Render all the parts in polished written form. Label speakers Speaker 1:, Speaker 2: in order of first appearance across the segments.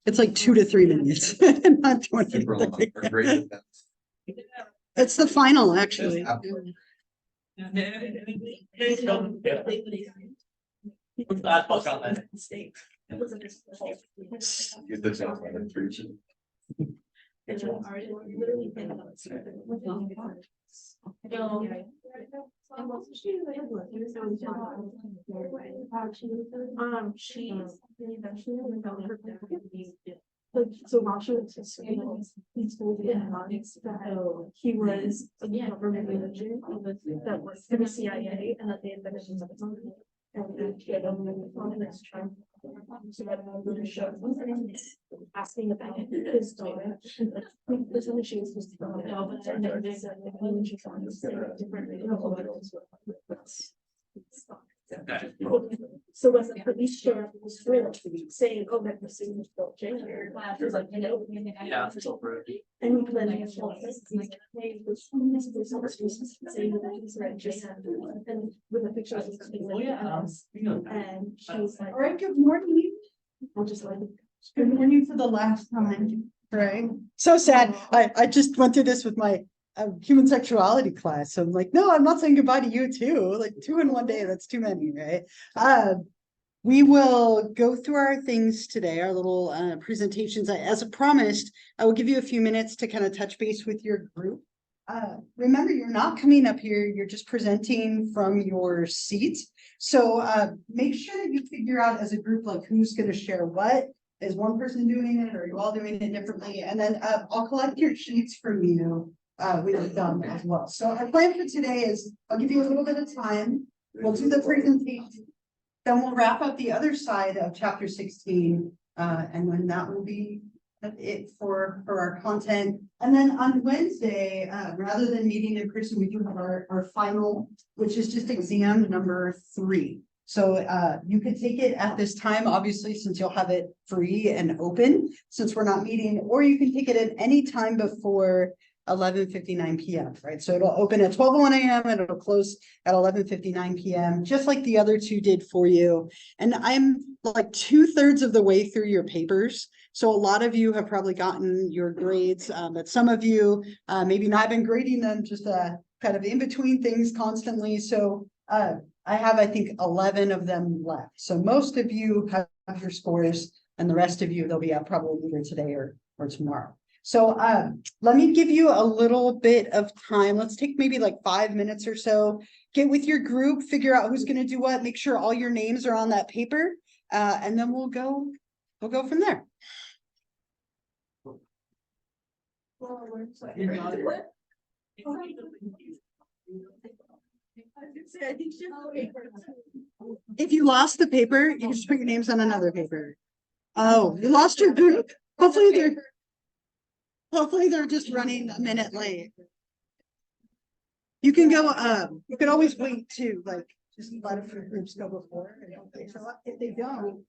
Speaker 1: It's like 2 to 3 minutes, not 20. It's the final, actually.
Speaker 2: So while she was in school, he told me that he was a government manager that was in the CIA and that they had been in the and he had on this Trump. So that the show asking about his daughter. This one she was supposed to go and there was when she found different so was the police sheriff was thrilled saying, "Oh, that person was built January." He was like, "You know, yeah." And then he told us, like, "Hey, this saying that he's registered," and with the picture of his and she was like, "All right, good morning." I'm just like,
Speaker 1: Good morning for the last time. Right. So sad. I just went through this with my human sexuality class. So I'm like, no, I'm not saying goodbye to you too. Like 2 in 1 day, that's too many, right? We will go through our things today, our little presentations. As promised, I will give you a few minutes to kind of touch base with your group. Remember, you're not coming up here, you're just presenting from your seat. So make sure that you figure out as a group, like who's going to share what. Is one person doing it, or are you all doing it differently? And then I'll collect your sheets from you when you're done as well. So our plan for today is I'll give you a little bit of time. We'll do the presentation. Then we'll wrap up the other side of chapter 16. And then that will be it for our content. And then on Wednesday, rather than meeting in person, we do have our final, which is just exam number 3. So you could take it at this time, obviously, since you'll have it free and open, since we're not meeting, or you can take it at any time before 11:59 p.m. right? So it'll open at 12:01 a.m. and it'll close at 11:59 p.m. just like the other 2 did for you. And I'm like 2/3 of the way through your papers. So a lot of you have probably gotten your grades, but some of you maybe not been grading them, just kind of in between things constantly. So I have, I think, 11 of them left. So most of you have your scores, and the rest of you, they'll be out probably either today or tomorrow. So let me give you a little bit of time. Let's take maybe like 5 minutes or so. Get with your group, figure out who's going to do what, make sure all your names are on that paper, and then we'll go from there. If you lost the paper, you can just put your names on another paper. Oh, you lost your group? Hopefully they're just running a minute late. You can go, you could always wait too, like just let a few groups go before. If they don't.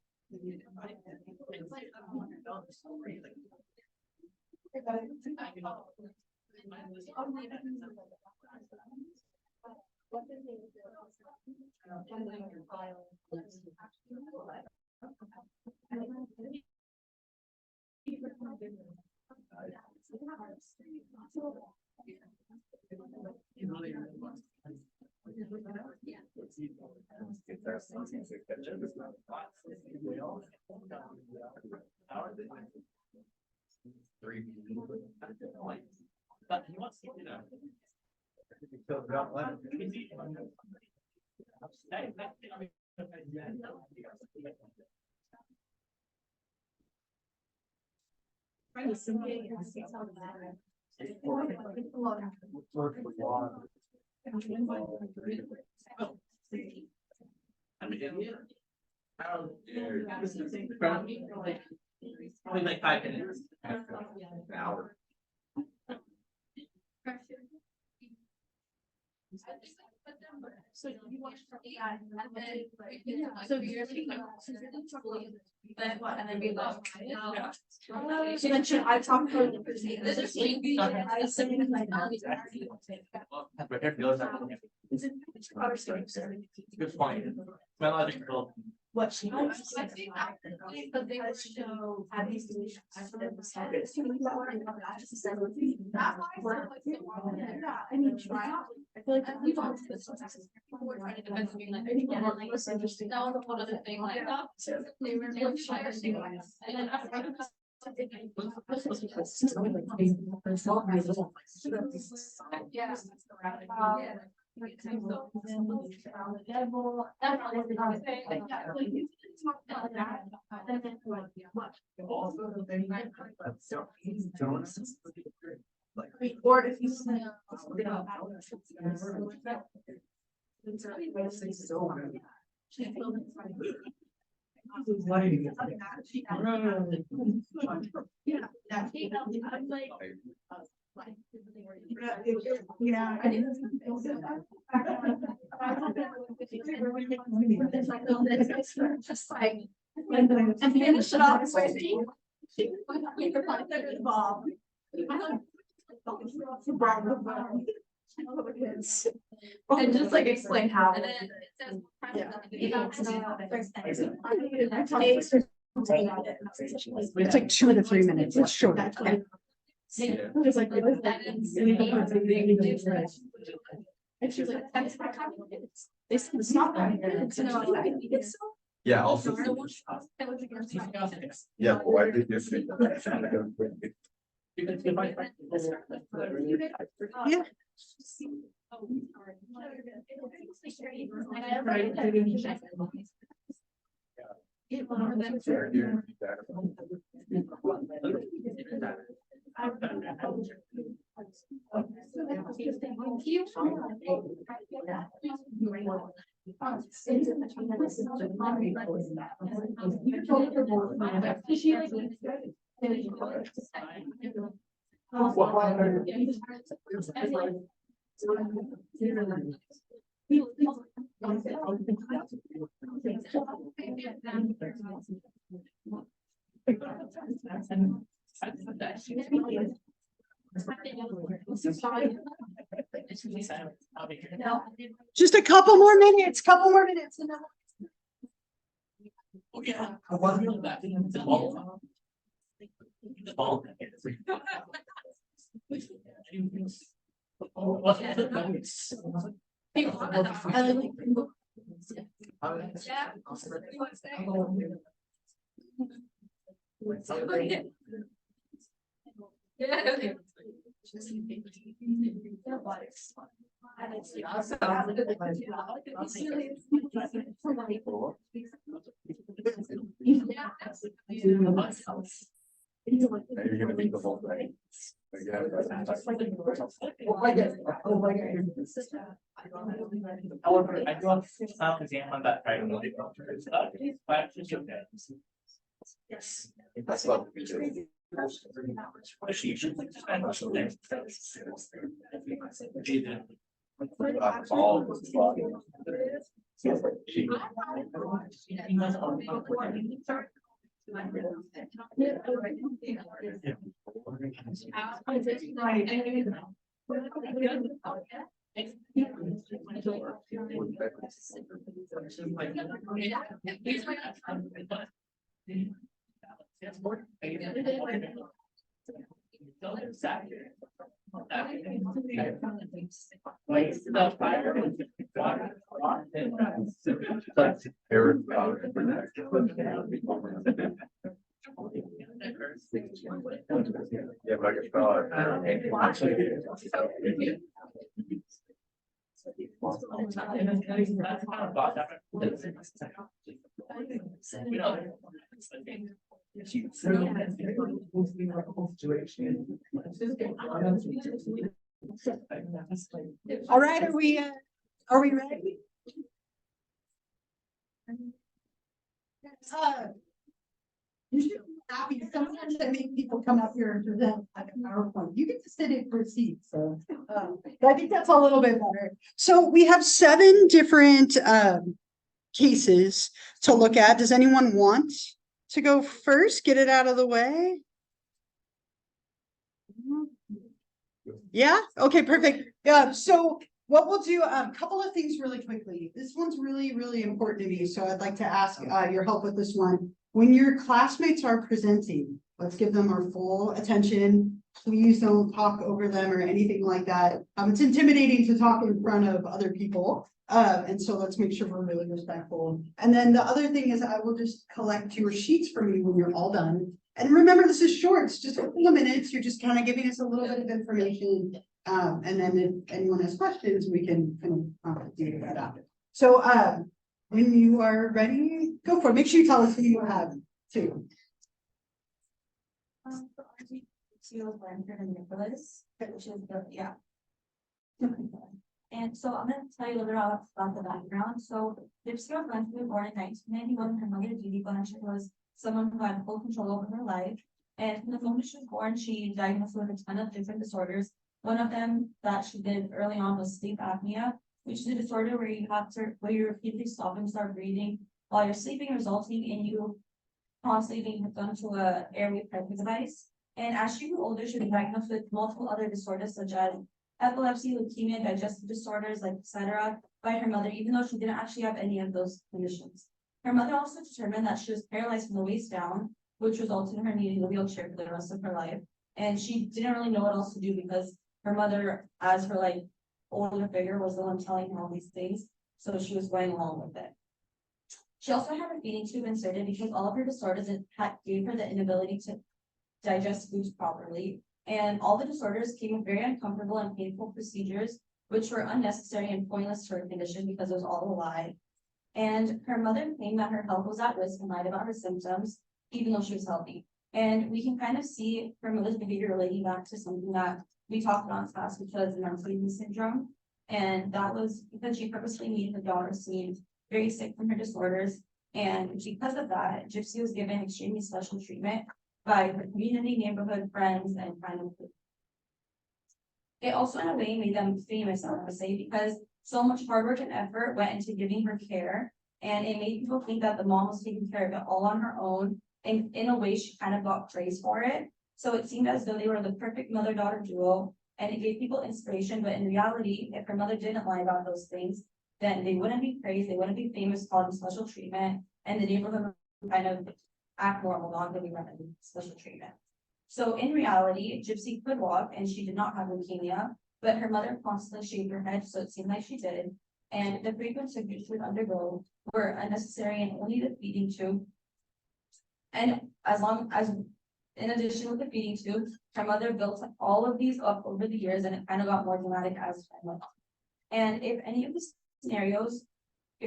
Speaker 3: Probably like 5 minutes. An hour.
Speaker 2: So you watch from so you're and then be like, so then should I talk for the person? This is I send you my
Speaker 3: Good point. Well, I think
Speaker 2: what she was. But they would show at these solutions. I mean, try out. I feel like we've all this. We're trying to defend being like, yeah, like it's interesting. That was one other thing, like they were really shy or and then yeah. Or if you yeah, I didn't. Just like and finish it off with and just like explain how. And then
Speaker 1: It's like 2 to 3 minutes. It's short.
Speaker 2: Just like and she's like, that's not complicated. It's not complicated.
Speaker 3: Yeah, also. Yeah, why did you think?
Speaker 1: Yeah. Just a couple more minutes, and then
Speaker 3: You're gonna beat the whole thing.
Speaker 4: However, I do have some exam on that Friday. Yes.
Speaker 3: That's what we do. All was fun. Yeah, but I guess
Speaker 1: all right, are we ready? You should be happy. Sometimes I make people come up here and present like a PowerPoint. You get to sit in for a seat, so I think that's a little bit better. So we have 7 different cases to look at. Does anyone want to go first? Get it out of the way. Yeah. Okay. Perfect. Yeah. So what we'll do, a couple of things really quickly. This one's really, really important to me, so I'd like to ask your help with this one. When your classmates are presenting, let's give them our full attention. Please don't talk over them or anything like that. It's intimidating to talk in front of other people. And so let's make sure we're really respectful. And then the other thing is I will just collect your sheets from you when you're all done. And remember, this is short, it's just a couple of minutes. You're just kind of giving us a little bit of information. And then if anyone has questions, we can kind of do that after. So when you are ready, go for it. Make sure you tell us who you have too.
Speaker 5: And Nicholas, which is the, yeah. And so I'm gonna tell you a little bit about the background. So Gypsy was born in 1991. Her mother, Judy Blanchard, was someone who had full control over her life. And from the moment she was born, she diagnosed with a ton of different disorders. One of them that she did early on was sleep apnea, which is a disorder where you repeatedly stop and start breathing while you're sleeping, resulting in you constantly being hooked onto a airway pressure device. And as she grew older, she was diagnosed with multiple other disorders such as epilepsy, leukemia, digestive disorders, like etc., by her mother, even though she didn't actually have any of those conditions. Her mother also determined that she was paralyzed from the waist down, which resulted in her needing a wheelchair for the rest of her life. And she didn't really know what else to do because her mother, as her like older figure, was the one telling her all these things. So she was going along with it. She also had a feeding tube inserted because all of her disorders gave her the inability to digest foods properly. And all the disorders came with very uncomfortable and painful procedures, which were unnecessary and pointless to her condition because it was all a lie. And her mother claimed that her health was at risk and lied about her symptoms, even though she was healthy. And we can kind of see her mother's behavior relating back to something that we talked about in class, which was anxiety syndrome. And that was because she purposely made her daughter seem very sick from her disorders. And because of that, Gypsy was given extremely special treatment by her community, neighborhood, friends, and kind of. It also in a way made them famous, I want to say, because so much hard work and effort went into giving her care, and it made people think that the mom was taking care of it all on her own, and in a way she kind of got praise for it. So it seemed as though they were the perfect mother-daughter duo, and it gave people inspiration, but in reality, if her mother didn't lie about those things, then they wouldn't be praised, they wouldn't be famous, called them special treatment, and the neighborhood would kind of act normal, not really recommend special treatment. So in reality, Gypsy could walk and she did not have leukemia, but her mother constantly shaved her head, so it seemed like she did. And the frequent surgeries she would undergo were unnecessary and only the feeding tube. And in addition with the feeding tube, her mother built all of these up over the years, and it kind of got more dramatic as time went on. And if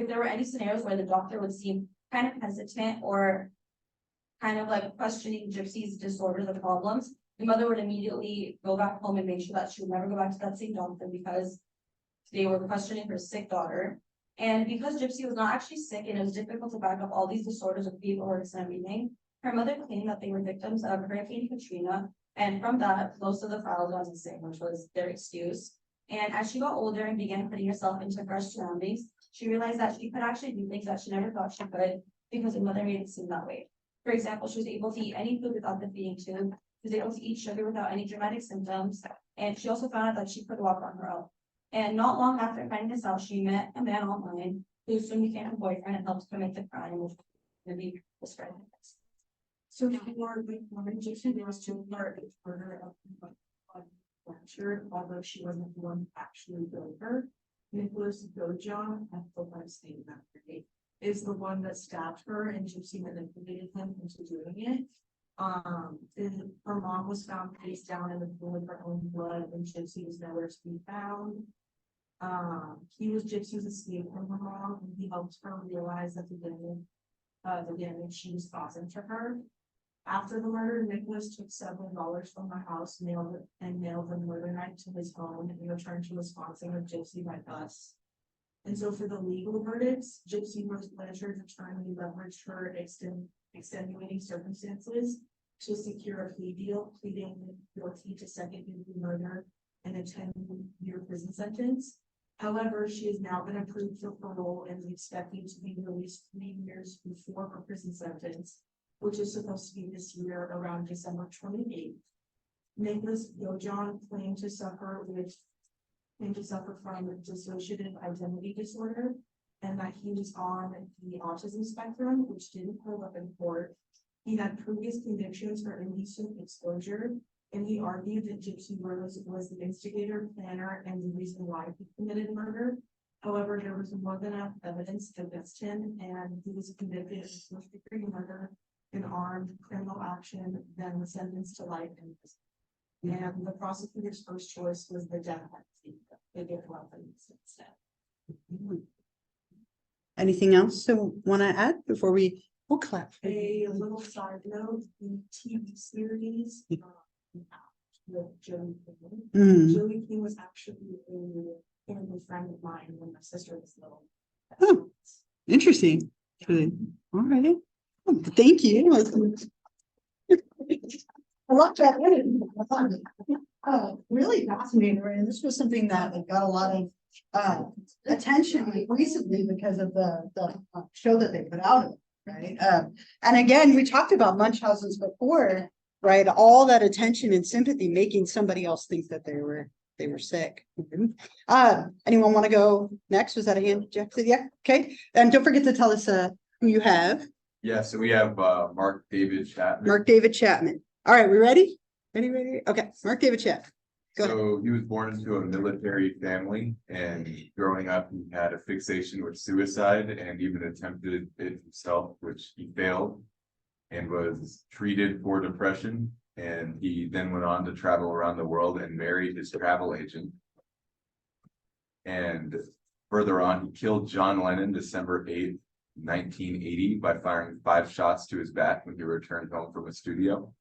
Speaker 5: there were any scenarios where the doctor would seem kind of hesitant or kind of like questioning Gypsy's disorders or problems, the mother would immediately go back home and make sure that she would never go back to that same doctor because they were questioning her sick daughter. And because Gypsy was not actually sick and it was difficult to back up all these disorders with paperwork and everything, her mother claimed that they were victims of Hurricane Katrina. And from that, most of the files went missing, which was their excuse. And as she got older and began putting herself into fresh surroundings, she realized that she could actually do things that she never thought she could because her mother made it seem that way. For example, she was able to eat any food without the feeding tube. She was able to eat sugar without any dramatic symptoms. And she also found out that she could walk on her own. And not long after finding this out, she met a man online who soon became her boyfriend and helped commit the crime, which would be described.
Speaker 2: So for Gypsy, there was two part murder of Blanchard, although she wasn't the one who actually killed her. Nicholas Gojon, I hope I'm saying that right, is the one that stabbed her, and Gypsy manipulated him into doing it. Her mom was found face down in the pool of her own blood, and Gypsy was nowhere to be found. He was Gypsy's escape from her mom, and he helped her realize that the damage she was causing to her. After the murder, Nicholas took several dollars from her house, mailed the murder knife to his home, and returned to Wisconsin with Gypsy by bus. And so for the legal verdicts, Gypsy Blanchard's attorney leveraged her extenuating circumstances to secure a plea deal, pleading guilty to second-degree murder and a 10-year prison sentence. However, she has now been approved for parole and is expected to be released 3 years before her prison sentence, which is supposed to be this year around December 28th. Nicholas Gojon claimed to suffer with and he suffered from dissociative identity disorder. And that he was on the autism spectrum, which didn't hold up in court. He had previous convictions for indecent exposure, and he argued that Gypsy Rose was the instigator, planner, and the reason why he committed murder. However, there was more than enough evidence against him, and he was convicted of first-degree murder, an armed criminal action, then sentenced to life in prison. And the prosecutor's first choice was the death penalty. They gave weapons instead.
Speaker 1: Anything else to want to add before we'll clap?
Speaker 2: A little side note, the TV series, with Joey King.
Speaker 1: Mm.
Speaker 2: Joey King was actually a family friend of mine when my sister was little.
Speaker 1: Oh. Interesting. Good. All right. Oh, thank you. I love that. Really fascinating, right? And this was something that got a lot of attention recently because of the show that they put out, right? And again, we talked about Munchausen's before, right? All that attention and sympathy making somebody else think that they were sick. Anyone want to go next? Was that a hand, Jeff? Yeah. Okay. And don't forget to tell us who you have.
Speaker 3: Yeah, so we have Mark David Chapman.
Speaker 1: Mark David Chapman. All right, we ready? Ready? Okay, Mark David Chapman. Go ahead.
Speaker 3: So he was born into a military family, and growing up, he had a fixation with suicide and even attempted it himself, which he failed and was treated for depression. And he then went on to travel around the world and married his travel agent. And further on, he killed John Lennon December 8th, 1980 by firing 5 shots to his back when he returned home from a studio.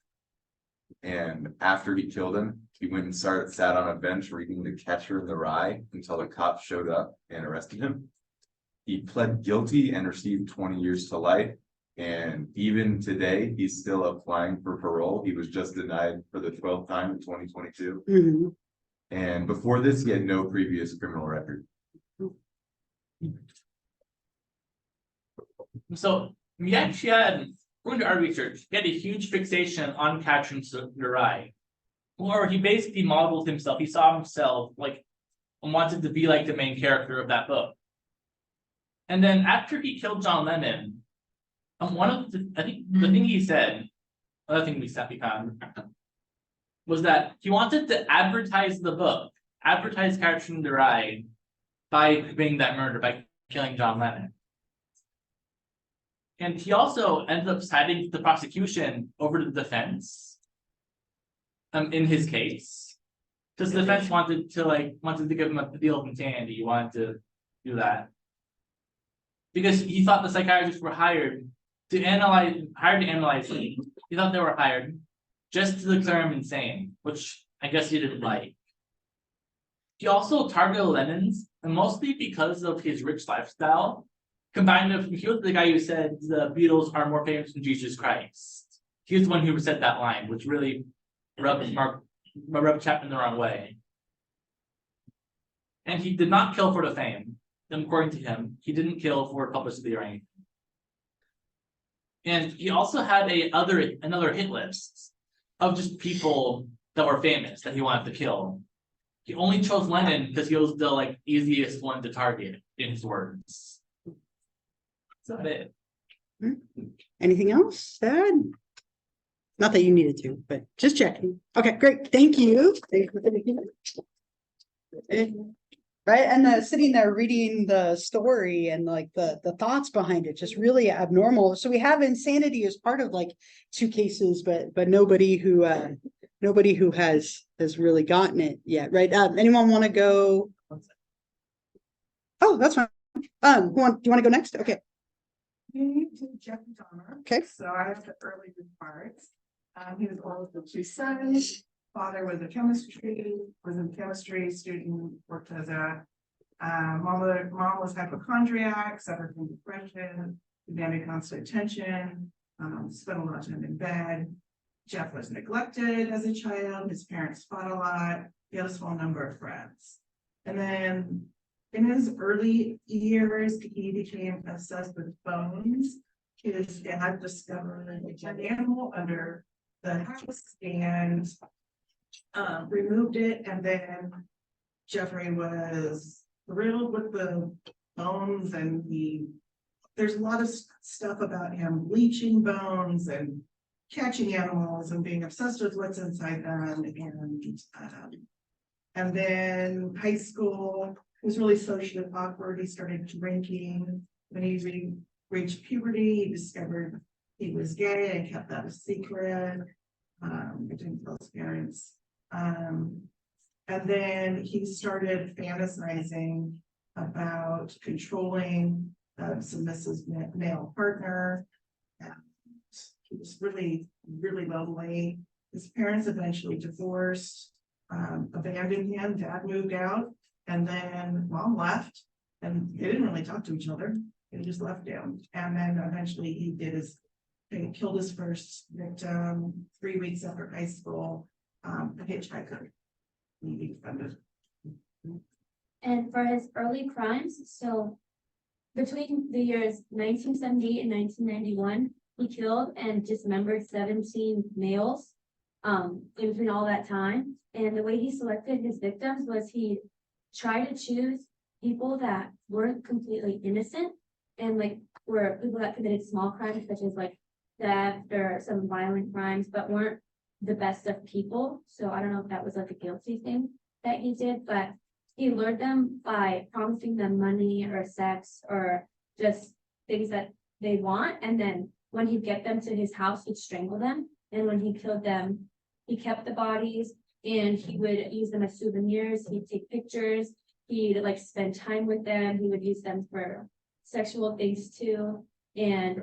Speaker 3: And after he killed him, he went and sat on a bench reading The Catcher in the Rye until the cops showed up and arrested him. He pled guilty and received 20 years to life. And even today, he's still applying for parole. He was just denied for the 12th time in 2022.
Speaker 1: Mhm.
Speaker 3: And before this, he had no previous criminal record.
Speaker 4: So we actually had, according to our research, he had a huge fixation on Catherine Rai, or he basically modeled himself. He saw himself like and wanted to be like the main character of that book. And then after he killed John Lennon, I think the thing he said, another thing we found, was that he wanted to advertise the book, advertise Catherine Rai by committing that murder, by killing John Lennon. And he also ended up siding the prosecution over the defense in his case. Because the defense wanted to give him a deal of insanity. He wanted to do that. Because he thought the psychiatrists were hired to analyze him. He thought they were hired just to declare him insane, which I guess he didn't like. He also targeted Lennon's, and mostly because of his rich lifestyle. Combined with, he was the guy who said the Beatles are more famous than Jesus Christ. He was the one who said that line, which really rubbed Chapman the wrong way. And he did not kill for the fame. According to him, he didn't kill for publicity or anything. And he also had another hit list of just people that were famous that he wanted to kill. He only chose Lennon because he was the easiest one to target, in his words. That's it.
Speaker 1: Anything else, Dad? Not that you needed to, but just checking. Okay, great. Thank you. Right, and sitting there reading the story and the thoughts behind it, just really abnormal. So we have insanity as part of 2 cases, but nobody who has really gotten it yet, right? Anyone want to go? Oh, that's fine. Do you want to go next? Okay.
Speaker 6: Jeff Donner.
Speaker 1: Okay.
Speaker 6: So I have the early good parts. He was one of the 2 sons. Father was a chemistry student, worked as a mom was hypochondriac, suffered from depression, demanded constant attention, spent a lot of time in bed. Jeff was neglected as a child. His parents fought a lot. He had a small number of friends. And then in his early years, he became obsessed with bones. His dad discovered a dead animal under the house and removed it, and then Jeffrey was thrilled with the bones and there's a lot of stuff about him bleaching bones and catching animals and being obsessed with what's inside them. And then high school was really socially awkward. He started drinking. When he reached puberty, he discovered he was gay and kept that a secret. He didn't tell his parents. And then he started fantasizing about controlling a submissive male partner. And he was really, really lonely. His parents eventually divorced, abandoned him. Dad moved out, and then mom left, and they didn't really talk to each other. They just left him. And then eventually he killed his first victim 3 weeks after high school, a hitchhiker. He defended.
Speaker 7: And for his early crimes, so between the years 1978 and 1991, he killed and dismembered 17 males in between all that time. And the way he selected his victims was he tried to choose people that weren't completely innocent and like were people that committed small crimes such as like theft or some violent crimes, but weren't the best of people. So I don't know if that was like a guilty thing that he did, but he lured them by promising them money or sex or just things that they want. And then when he'd get them to his house, he'd strangle them. And when he killed them, he kept the bodies and he would use them as souvenirs. He'd take pictures. He'd like spend time with them. He would use them for sexual things too. And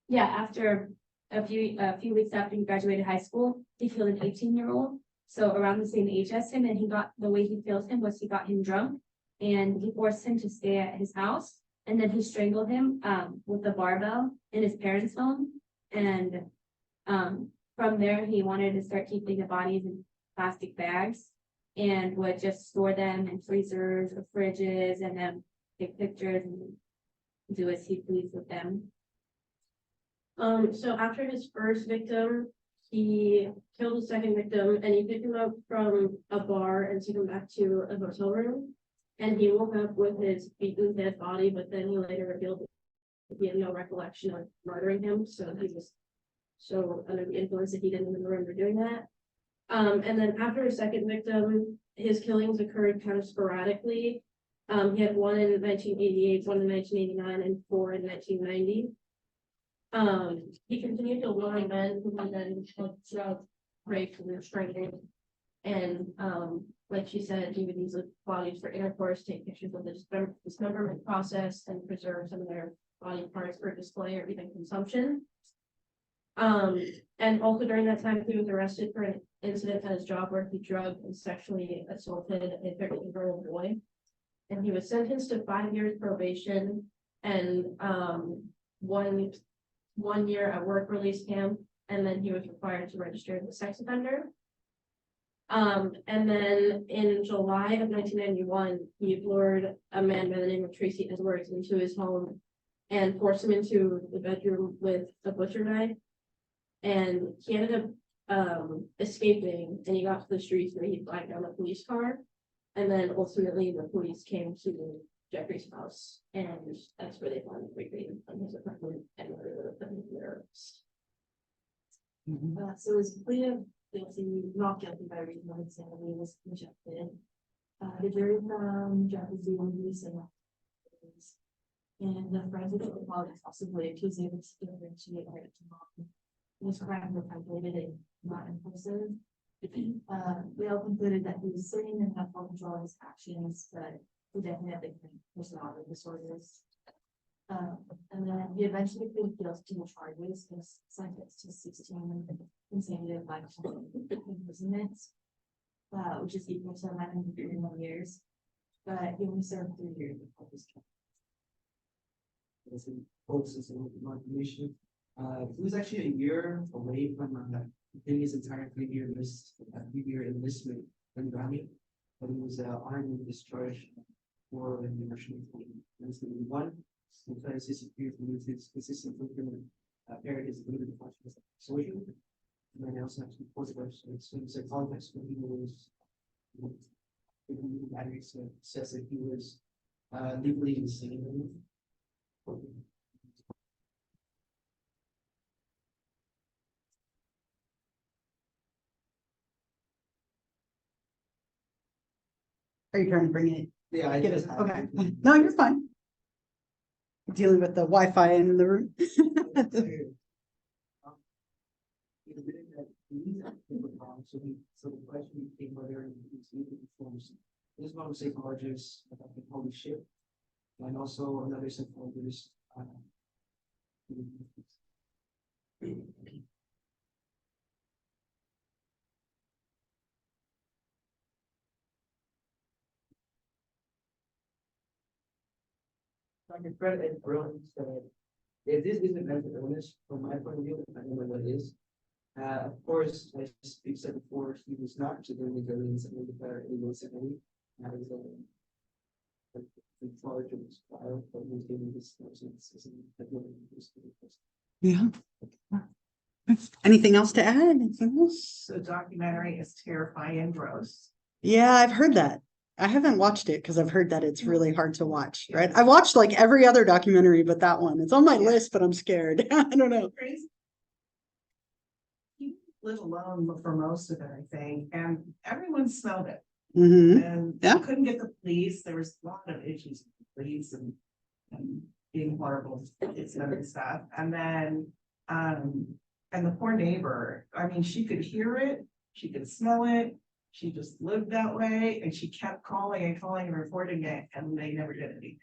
Speaker 7: yeah, after a few weeks after he graduated high school, he killed an 18-year-old. So around the same age as him, and the way he killed him was he got him drunk and he forced him to stay at his house, and then he strangled him with a barbell in his parents' home. And from there he wanted to start keeping the bodies in plastic bags and would just store them in freezers or fridges and then take pictures and do as he pleased with them.
Speaker 2: So after his first victim, he killed his second victim and he picked him up from a bar and took him back to a hotel room. And he woke up with his beaten dead body, but then he later revealed that he had no recollection of murdering him. So he was so under the influence that he didn't even remember doing that. And then after his second victim, his killings occurred kind of sporadically. He had one in 1988, one in 1989, and 4 in 1990. He continued to lure men who would then drug, rape, and strangle. And like she said, he would use the bodies for intercourse, take pictures of the dismemberment process, and preserve some of their body parts for display or even consumption. And also during that time, he was arrested for an incident at his job where he drugged and sexually assaulted a 13-year-old boy. And he was sentenced to 5 years probation and 1 year at work release camp, and then he was required to register as a sex offender. And then in July of 1991, he lured a man by the name of Tracy Edwards into his home and forced him into the bedroom with a butcher knife. And he ended up escaping, and he got to the streets where he flagged down a police car. And then ultimately the police came to Jeffrey's house, and that's where they found him quickly from his apartment and murdered him.
Speaker 5: So it was pleaded guilty, not guilty by reason of insanity, was rejected. The jury found Jeffrey's guilty and the forensic anthropologist also believed he was able to differentiate right to mom. His crime was calculated and not impulsive. We all concluded that he was sane and had full control of his actions, but he definitely had different personality disorders. And then he eventually pleaded guilty to the charges. He was sentenced to 16 consecutive lifetime imprisonment, which is equal to 931 years. But he only served 3 years before his trial.
Speaker 8: He was actually a year away from getting his entire 3-year enlistment in the Army, but he was honored and discharged for the national team. One, because his appearance his consistent fulfillment paired his limited consciousness social, and then also have to post websites. So it's a context where he was says that he was legally insane.
Speaker 1: Are you trying to bring it?
Speaker 8: Yeah, I
Speaker 1: Get
Speaker 8: just
Speaker 1: it,
Speaker 8: have
Speaker 1: okay.
Speaker 8: it.
Speaker 1: No, you're fine. Dealing with the Wi-Fi in the room.
Speaker 8: So the question became whether he's even informs. This one psychologist about the holy ship, and also another psychologist. Dr. Fred and Brown said, if this isn't mental illness, from my point of view, I don't know what is. Of course, as we said before, he was not severely guardians and declared illegally. That is the charge of his trial, but he was given this.
Speaker 1: Yeah. Anything else to add? Anything else?
Speaker 6: The documentary is terrifying and gross.
Speaker 1: Yeah, I've heard that. I haven't watched it because I've heard that it's really hard to watch, right? I watched like every other documentary, but that one, it's on my list, but I'm scared. I don't know.
Speaker 6: Crazy. He lived alone for most of it, I think, and everyone smelled it.
Speaker 1: Hmm.
Speaker 6: And
Speaker 1: Yeah.
Speaker 6: couldn't get the police. There was a lot of issues with the police and being horrible and stuff. And then, and the poor neighbor, I mean, she could hear it, she could smell it. She just lived that way and she kept calling and reporting it and they never did anything.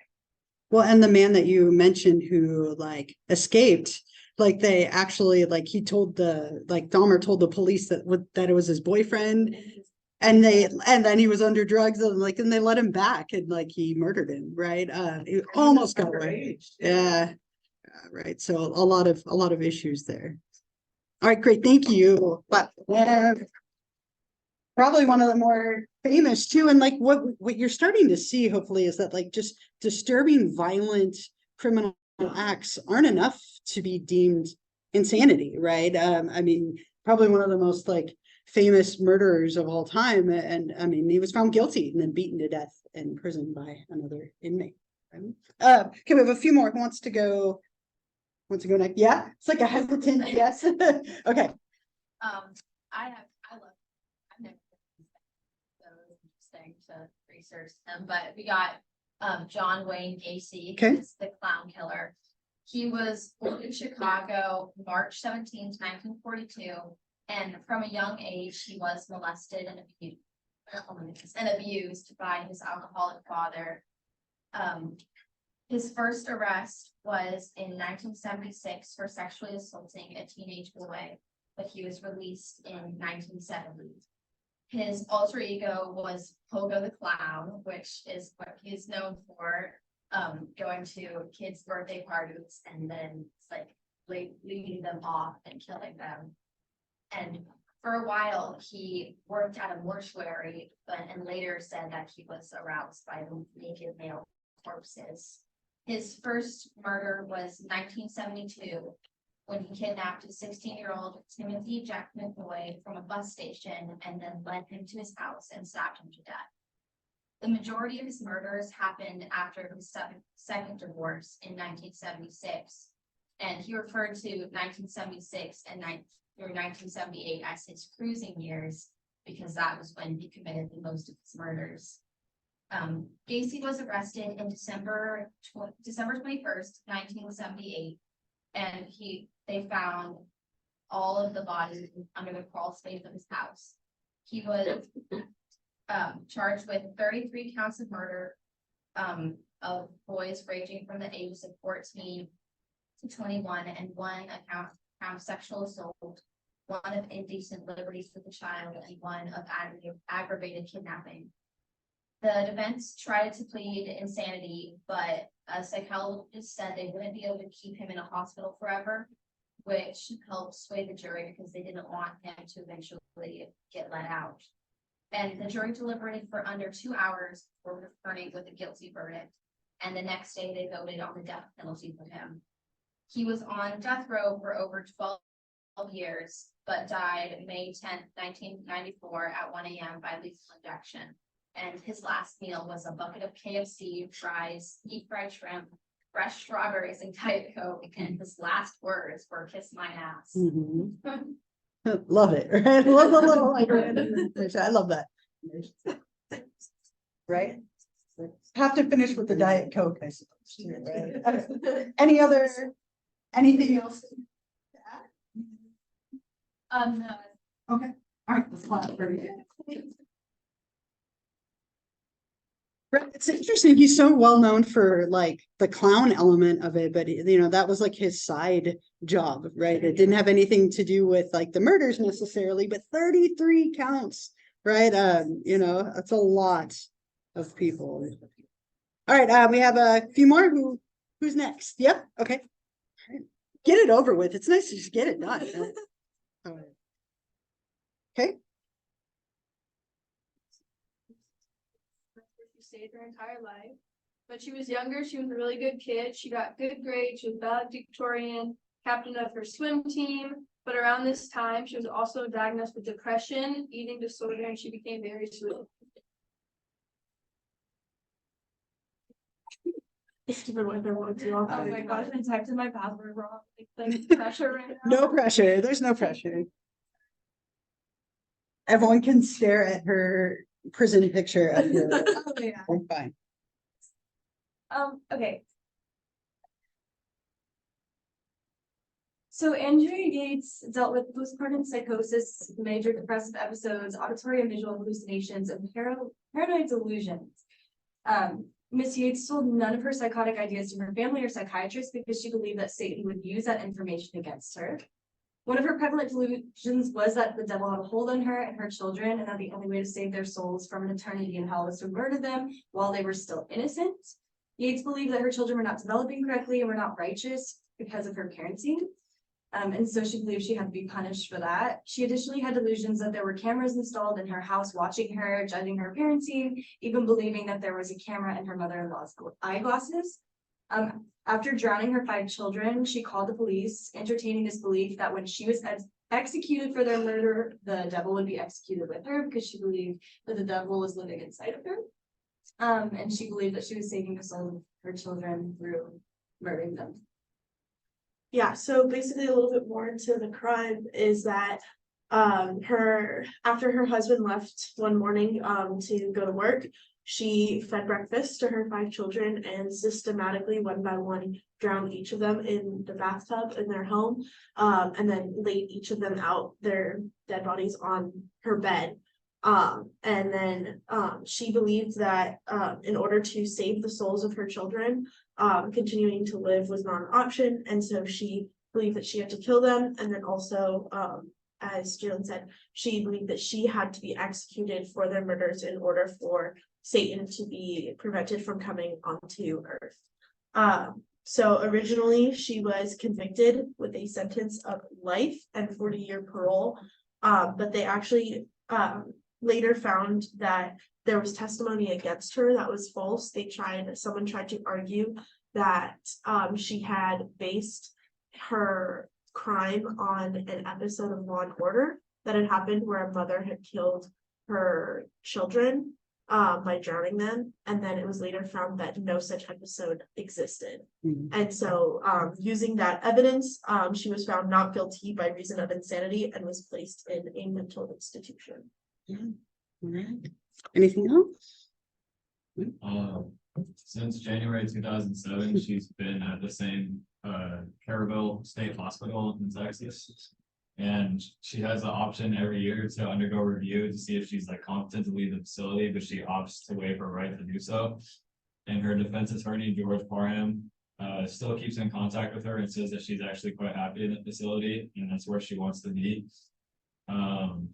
Speaker 1: Well, and the man that you mentioned who like escaped, like they actually like he told Dahmer told the police that it was his boyfriend, and then he was under drugs and they let him back and like he murdered him, right? He almost got away. Yeah, right. So a lot of issues there. All right, great, thank you. But probably one of the more famous too, and like what you're starting to see hopefully is that like just disturbing violent criminal acts aren't enough to be deemed insanity, right? I mean, probably one of the most like famous murderers of all time, and I mean he was found guilty and then beaten to death in prison by another inmate. Okay, we have a few more. Who wants to go next? Yeah, it's like a hesitant yes. Okay.
Speaker 9: I've never so it was interesting to research them, but we got John Wayne Gacy,
Speaker 1: Okay.
Speaker 9: who's the clown killer. He was born in Chicago, March 17th, 1942, and from a young age he was molested and abused by his alcoholic father. His first arrest was in 1976 for sexually assaulting a teenage boy, but he was released in 1970. His alter ego was Pogo the Clown, which is what he's known for, going to kids' birthday parties and then like leading them off and killing them. And for a while, he worked at a mortuary, and later said that he was aroused by the naked male corpses. His first murder was 1972. When he kidnapped a 16-year-old Timothy Jack McCoy from a bus station and then led him to his house and stabbed him to death. The majority of his murders happened after his second divorce in 1976, and he referred to 1976 and through 1978 as his cruising years because that was when he committed the most of his murders. Gacy was arrested in December 21st, 1978. And they found all of the bodies under the crawl space of his house. He was charged with 33 counts of murder of boys ranging from the ages of 14 to 21, and one count of sexual assault, one of indecent liberties with a child, and one of aggravated kidnapping. The defense tried to plead insanity, but a psychologist said they wouldn't be able to keep him in a hospital forever, which helped sway the jury because they didn't want him to eventually get let out. And the jury deliberated for under 2 hours before returning with a guilty verdict. And the next day they voted on the death penalty for him. He was on death row for over 12 years, but died May 10th, 1994 at 1 a.m. by lethal injection. And his last meal was a bucket of KFC, fries, deep fried shrimp, fresh strawberries, and Diet Coke. And his last words were "kiss my ass."
Speaker 1: Mhm. Love it, right? Love the little like random information. I love that. Right? Have to finish with the Diet Coke, I suppose, too, right? Anything else?
Speaker 9: No.
Speaker 1: Okay, all right, let's clap for you. Right, it's interesting, he's so well known for like the clown element of it, but you know, that was like his side job, right? It didn't have anything to do with like the murders necessarily, but 33 counts, right? You know, that's a lot of people. All right, we have a few more. Who's next? Yep, okay. All right. Get it over with. It's nice to just get it done. All right. Okay.
Speaker 2: She stayed her entire life. When she was younger, she was a really good kid. She got good grades. She was valedictorian, captain of her swim team. But around this time, she was also diagnosed with depression, eating disorder, and she became very suicidal. Stupid what I want to do. Oh my gosh, I typed in my password wrong. Like pressure right now.
Speaker 1: No pressure. There's no pressure. Everyone can stare at her prison picture of her.
Speaker 2: Oh, yeah.
Speaker 1: I'm fine.
Speaker 2: Okay. So Andrea Yates dealt with postpartum psychosis, major depressive episodes, auditory and visual hallucinations, and paranoid delusions. Miss Yates told none of her psychotic ideas to her family or psychiatrist because she believed that Satan would use that information against her. One of her prevalent delusions was that the devil had a hold on her and her children, and that the only way to save their souls from an eternity in hell was to murder them while they were still innocent. Yates believed that her children were not developing correctly and were not righteous because of her parenting. And so she believed she had to be punished for that. She additionally had delusions that there were cameras installed in her house watching her, judging her parenting, even believing that there was a camera in her mother-in-law's eyeglasses. After drowning her 5 children, she called the police, entertaining this belief that when she was executed for their murder, the devil would be executed with her because she believed that the devil was living inside of her. And she believed that she was saving the souls of her children through murdering them. Yeah, so basically a little bit more into the crime is that after her husband left one morning to go to work, she fed breakfast to her 5 children and systematically one by one drowned each of them in the bathtub in their home, and then laid each of them out, their dead bodies, on her bed. And then she believed that in order to save the souls of her children, continuing to live was not an option, and so she believed that she had to kill them. And then also, as Jalen said, she believed that she had to be executed for their murders in order for Satan to be prevented from coming onto Earth. So originally she was convicted with a sentence of life and 40-year parole, but they actually later found that there was testimony against her that was false. Someone tried to argue that she had based her crime on an episode of Law and Order that had happened where a mother had killed her children by drowning them, and then it was later found that no such episode existed. And so using that evidence, she was found not guilty by reason of insanity and was placed in a mental institution.
Speaker 1: Anything else?
Speaker 10: Since January 2007, she's been at the same Caryville State Hospital in Texas. And she has the option every year to undergo review to see if she's like competent to leave the facility, but she opts to waive her right to do so. And her defense attorney, George Parham, still keeps in contact with her and says that she's actually quite happy in the facility and that's where she wants to be. And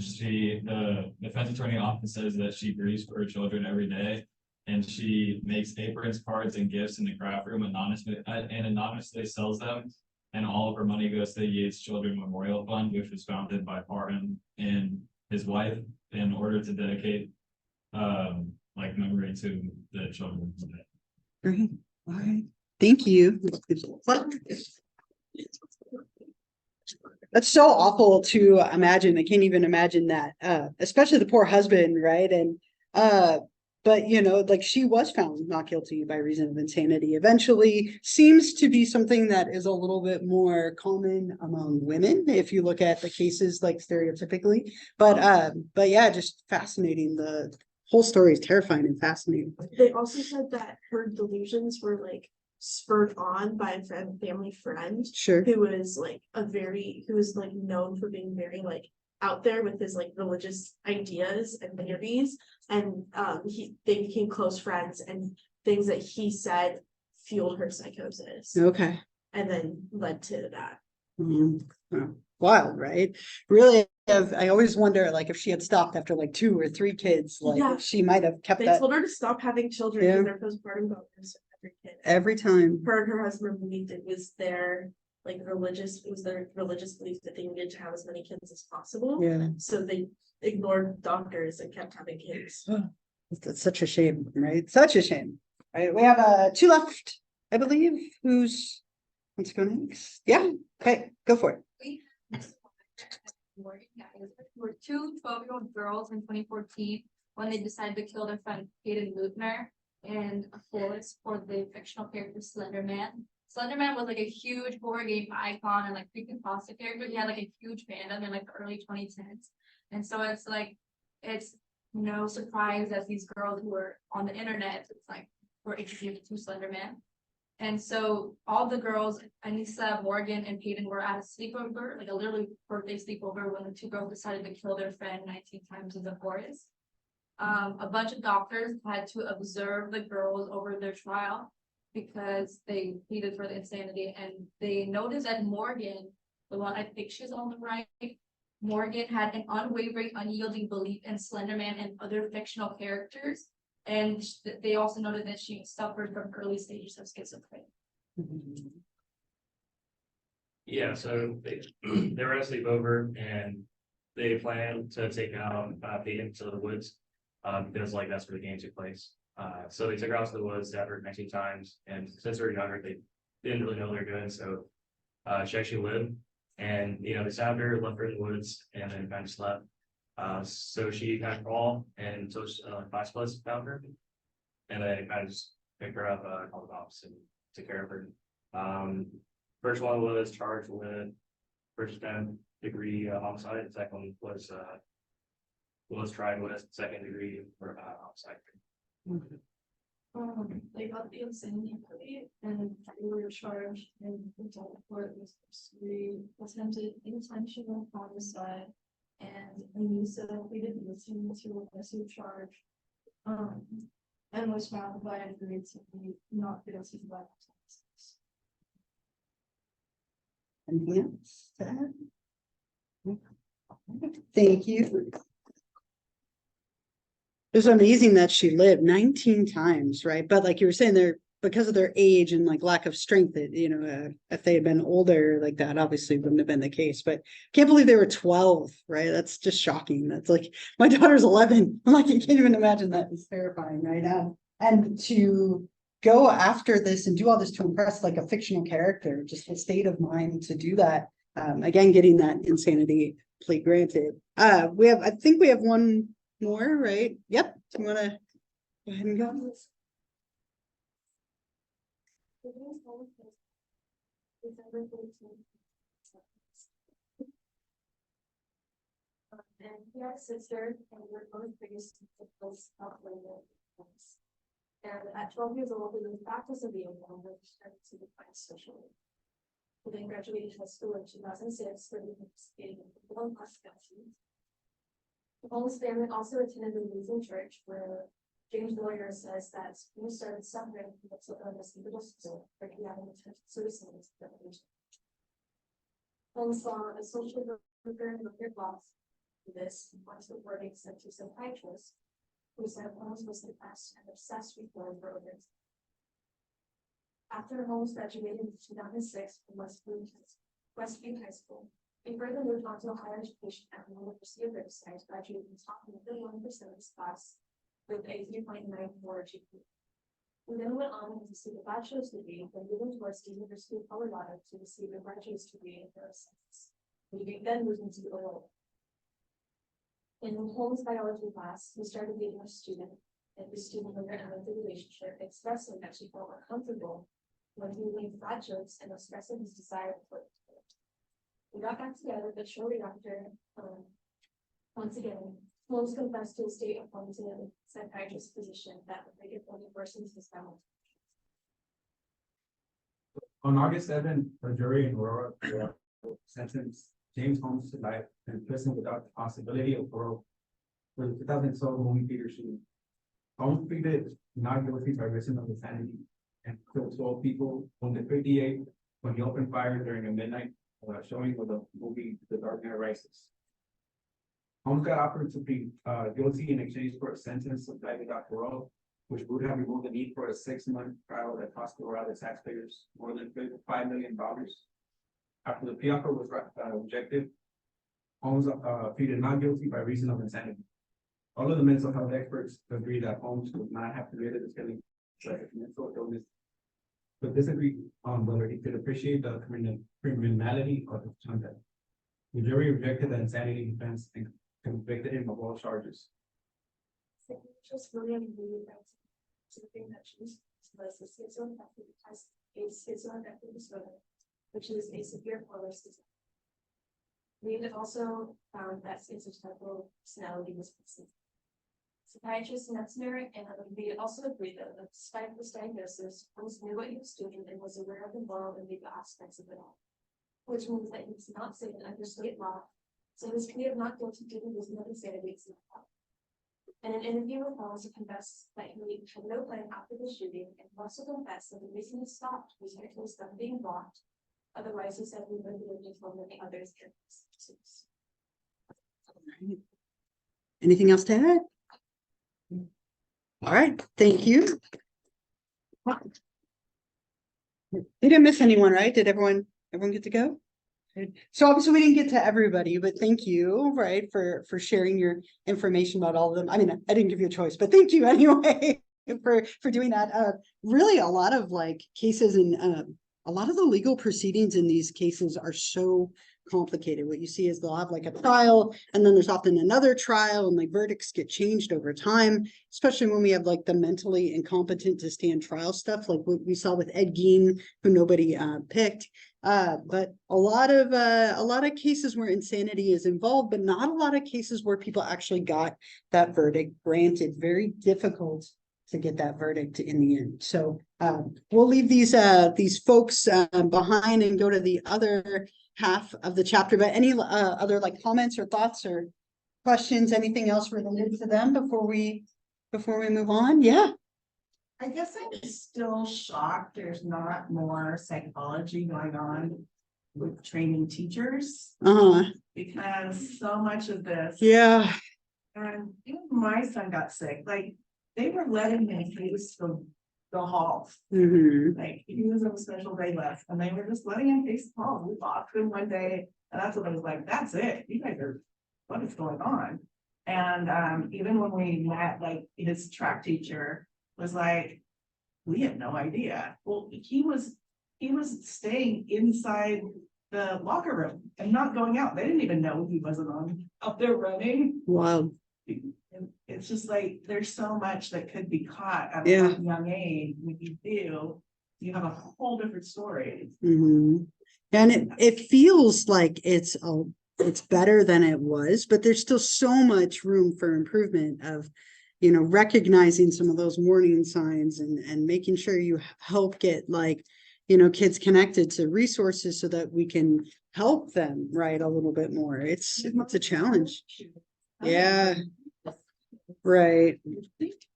Speaker 10: the defense attorney often says that she grieves for her children every day, and she makes aprons, cards, and gifts in the craft room anonymously sells them. And all of her money goes to the Yates Children Memorial Fund, which was founded by Parham and his wife in order to dedicate memory to the children.
Speaker 1: Great. All right. Thank you. That's so awful to imagine. I can't even imagine that, especially the poor husband, right? And But you know, like she was found not guilty by reason of insanity. Eventually, seems to be something that is a little bit more common among women if you look at the cases like stereotypically. But yeah, just fascinating. The whole story is terrifying and fascinating.
Speaker 2: They also said that her delusions were like spurred on by a family friend
Speaker 1: Sure.
Speaker 2: who was like who was like known for being very like out there with his like religious ideas and theories, and they became close friends, and things that he said fueled her psychosis
Speaker 1: Okay.
Speaker 2: and then led to that.
Speaker 1: Oh, wild, right? Really, I always wonder, like, if she had stopped after like 2 or 3 kids, like,
Speaker 2: Yeah.
Speaker 1: if she might have kept
Speaker 2: They
Speaker 1: that
Speaker 2: told her to stop having children
Speaker 1: Yeah.
Speaker 2: because their postpartum bonus every kid.
Speaker 1: every time.
Speaker 2: Her and her husband believed it was their their religious belief that they needed to have as many kids as possible.
Speaker 1: Yeah,
Speaker 2: So they ignored doctors and kept having kids.
Speaker 1: it's such a shame, right? Such a shame. Right, we have 2 left, I believe. Who's wants to go next? Yeah, okay, go for it.
Speaker 9: Were 2 12-year-old girls in 2014 when they decided to kill their friend Hayden Lutner in a forest for the fictional character Slender Man. Slender Man was like a huge horror game icon and like creepypasta character. He had like a huge fandom in like the early 2010s. And so it's like, it's no surprise that these girls who were on the internet, it's like, were introduced to Slender Man. And so all the girls, Anissa, Morgan, and Peyton were at a sleepover, like a literally birthday sleepover, when the 2 girls decided to kill their friend 19 times in the forest. A bunch of doctors had to observe the girls over their trial because they pleaded for the insanity, and they noticed that Morgan, the one I think she's on the right, Morgan had an unwavering, unyielding belief in Slenderman and other fictional characters. And they also noted that she suffered from early stages of schizophrenia.
Speaker 11: Yeah, so they were at a sleepover and they planned to take out Peyton to the woods because like that's where the game took place. So they took her out to the woods after 19 times, and since they were younger, they didn't really know they were doing. So she actually lived, and they stabbed her, left her in the woods, and then kind of slept. So she kind of crawled, and until Class Plus found her, and then kind of just picked her up, called the cops, and took care of her. First one was charged with first-degree homicide. The second one was tried with second-degree homicide.
Speaker 2: They got the insanity plea, and they were charged in the court with attempted intentional homicide. And Anissa pleaded guilty to a lesser charge, and was found by a jury to be not guilty by taxes.
Speaker 1: Anything else to add? Thank you. It was amazing that she lived 19 times, right? But like you were saying, they're because of their age and like lack of strength, if they had been older like that, obviously wouldn't have been the case. But can't believe they were 12, right? That's just shocking. That's like my daughter's 11. I'm like, I can't even imagine that. It's terrifying right now. And to go after this and do all this to impress like a fictional character, just a state of mind to do that. Again, getting that insanity plea granted. I think we have one more, right? Yep. Do you want to go ahead and go?
Speaker 2: And he had a sister, and we're both biggest and at 12 years old, he was practice of being one, which started to define socially. He then graduated high school in 2006, where he participated in football and basketball. The Holmes family also attended the Lutheran Church, where James Lawyer says that he started suffering from mental illness and middle school, where he had an attempt at suicide. Holmes saw a social worker in the boss. This was the wording sent to psychiatrists, who said Holmes was depressed and obsessed with world programs. After Holmes graduated in 2006 from Westview High School, he further moved on to higher education at the University of Riverside, graduating top 1% of his class with a 3.94 GPA. He then went on to receive a bachelor's degree from the University of Colorado to receive a graduate degree in neuroscience. He then moved into the oil. In Holmes' biology class, he started dating a student, and the student later ended the relationship, expressing that she felt uncomfortable when he made flat jokes and expressing his desire for it. We got back together, but shortly after, once again, Holmes confessed to a state-appointed psychiatrist position that would make it only worsens his family.
Speaker 12: On August 7th, a jury in Aurora sentenced James Holmes to life in prison without the possibility of parole for the 2012 movie theater shooting. Holmes pleaded not guilty by reason of insanity and killed 12 people, wounded 58 when he opened fire during a midnight showing of the movie The Dark Knight Rises. Holmes got offered to plead guilty in exchange for a sentence of life without parole, which would have removed the need for a 6-month trial that cost the taxpayers more than $5 million. After the plea offer was rejected, Holmes pleaded not guilty by reason of insanity. All of the mental health experts agree that Holmes would not have committed this killing like mental illness, but disagree on whether he could appreciate the criminality of his conduct. The jury rejected the insanity defense and convicted him of all charges.
Speaker 2: Just William Lee, that's something that was a schizoaffective disorder, which is a severe form of schizophrenia. Reed also found that schizotypal personality was present. Psychiatrist Setmire and Reed also agreed that despite this diagnosis, Holmes knew what he was doing and was aware of the moral and legal aspects of it all, which means that he was not sane under state law. So his plea of not guilty due to his mental sanity is not help. In an interview with Holmes, he confessed that he had no plan after the shooting, and also confessed that the reason he stopped was because of them being blocked. Otherwise, he said he would have been told many others.
Speaker 1: Anything else to add? All right, thank you. You didn't miss anyone, right? Did everyone get to go? Good. So obviously we didn't get to everybody, but thank you, right, for sharing your information about all of them. I mean, I didn't give you a choice, but thank you anyway for doing that. Really, a lot of like cases and a lot of the legal proceedings in these cases are so complicated. What you see is they'll have like a trial, and then there's often another trial, and like verdicts get changed over time, especially when we have like the mentally incompetent to stand trial stuff, like what we saw with Ed Gein, who nobody picked. But a lot of cases where insanity is involved, but not a lot of cases where people actually got that verdict granted. Very difficult to get that verdict in the end. So we'll leave these folks behind and go to the other half of the chapter. But any other like comments or thoughts or questions, anything else related to them before we move on? Yeah.
Speaker 6: I guess I'm still shocked there's not more psychology going on with training teachers. Because so much of this.
Speaker 1: Yeah.
Speaker 6: And even my son got sick, like they were letting him face the halls. Like he was on a special day left, and they were just letting him face the halls. We locked him one day, and that's what I was like, that's it. You guys are, what is going on? And even when we met, like his track teacher was like, we had no idea. Well, he was staying inside the locker room and not going out. They didn't even know he wasn't up there running.
Speaker 1: Wow.
Speaker 6: It's just like there's so much that could be caught at a young age. When you do, you have a whole different story.
Speaker 1: And it feels like it's better than it was, but there's still so much room for improvement of, you know, recognizing some of those warning signs and making sure you help get like, you know, kids connected to resources so that we can help them right a little bit more. It's a challenge. Yeah. Right.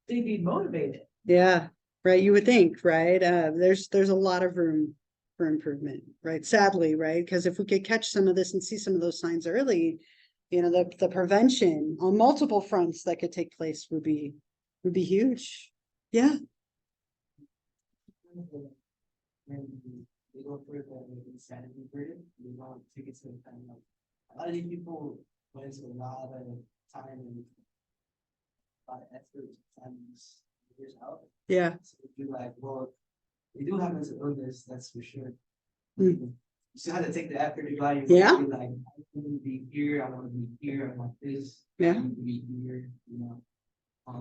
Speaker 6: They'd be motivated.
Speaker 1: Yeah. Right. You would think, right? There's a lot of room for improvement, right? Sadly, right? Because if we could catch some of this and see some of those signs early, you know, the prevention on multiple fronts that could take place would be huge. Yeah.
Speaker 8: When we go through the insanity period, we want to take it to the time. A lot of these people went into a lot of time and a lot of effort and years out.
Speaker 1: Yeah.
Speaker 8: So we do like, well, we do have mental illness, that's for sure. You still have to take the effort to like, want to be here, I want to be here, I want this.
Speaker 1: Yeah.
Speaker 8: I want to be here, you know. I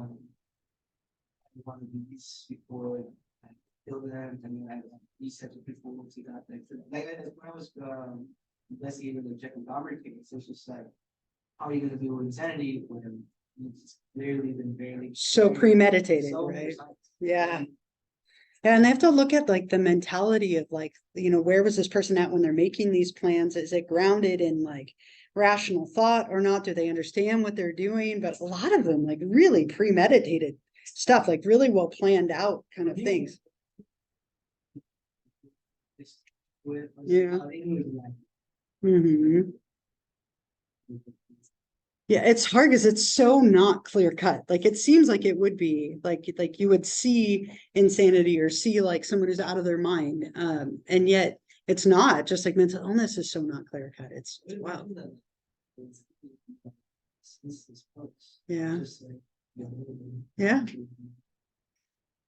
Speaker 8: want to be this before I kill them, and then I want these types of people to that. Like when I was investigating the Jack and Dahmer case, it's just like, how are you gonna do insanity when it's clearly been barely
Speaker 1: So premeditated,
Speaker 8: so
Speaker 1: right?
Speaker 8: precise?
Speaker 1: Yeah. Yeah, and they have to look at like the mentality of like, you know, where was this person at when they're making these plans? Is it grounded in like rational thought or not? Do they understand what they're doing? But a lot of them like really premeditated stuff, like really well planned out kind of things. Yeah. Hmm. Yeah, it's hard because it's so not clear cut. Like it seems like it would be like you would see insanity or see like someone who's out of their mind. And yet it's not. Just like mental illness is so not clear cut. It's wow. Yeah. Yeah.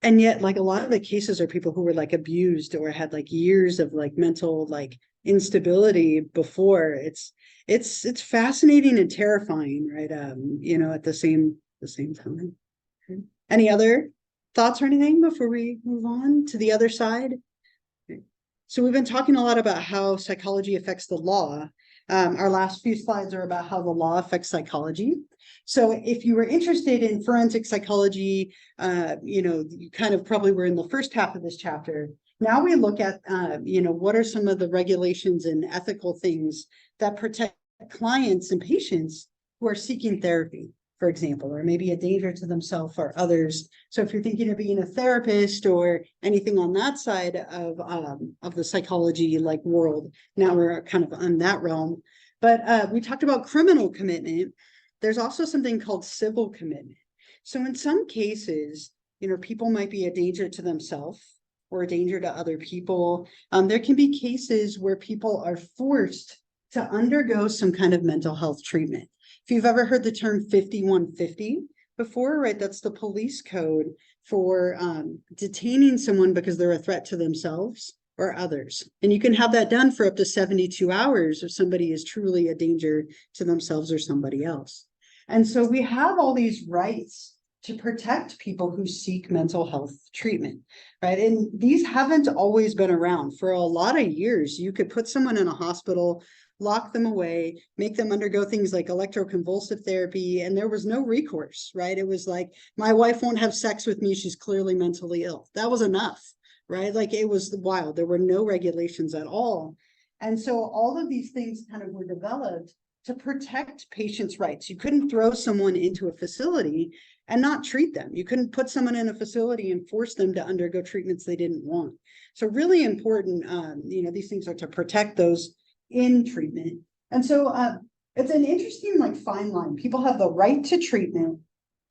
Speaker 1: And yet, like a lot of the cases are people who were like abused or had like years of like mental like instability before. It's fascinating and terrifying, right? You know, at the same time. Any other thoughts or anything before we move on to the other side? So we've been talking a lot about how psychology affects the law. Our last few slides are about how the law affects psychology. So if you were interested in forensic psychology, you know, you kind of probably were in the first half of this chapter. Now we look at, you know, what are some of the regulations and ethical things that protect clients and patients who are seeking therapy, for example, or maybe a danger to themselves or others. So if you're thinking of being a therapist or anything on that side of the psychology like world, now we're kind of on that realm. But we talked about criminal commitment. There's also something called civil commitment. So in some cases, you know, people might be a danger to themselves or a danger to other people. There can be cases where people are forced to undergo some kind of mental health treatment. If you've ever heard the term 5150 before, right, that's the police code for detaining someone because they're a threat to themselves or others. And you can have that done for up to 72 hours if somebody is truly a danger to themselves or somebody else. And so we have all these rights to protect people who seek mental health treatment, right? And these haven't always been around. For a lot of years, you could put someone in a hospital, lock them away, make them undergo things like electroconvulsive therapy, and there was no recourse, right? It was like, my wife won't have sex with me, she's clearly mentally ill. That was enough, right? Like it was wild. There were no regulations at all. And so all of these things kind of were developed to protect patients' rights. You couldn't throw someone into a facility and not treat them. You couldn't put someone in a facility and force them to undergo treatments they didn't want. So really important, you know, these things are to protect those in treatment. And so it's an interesting like fine line. People have the right to treatment,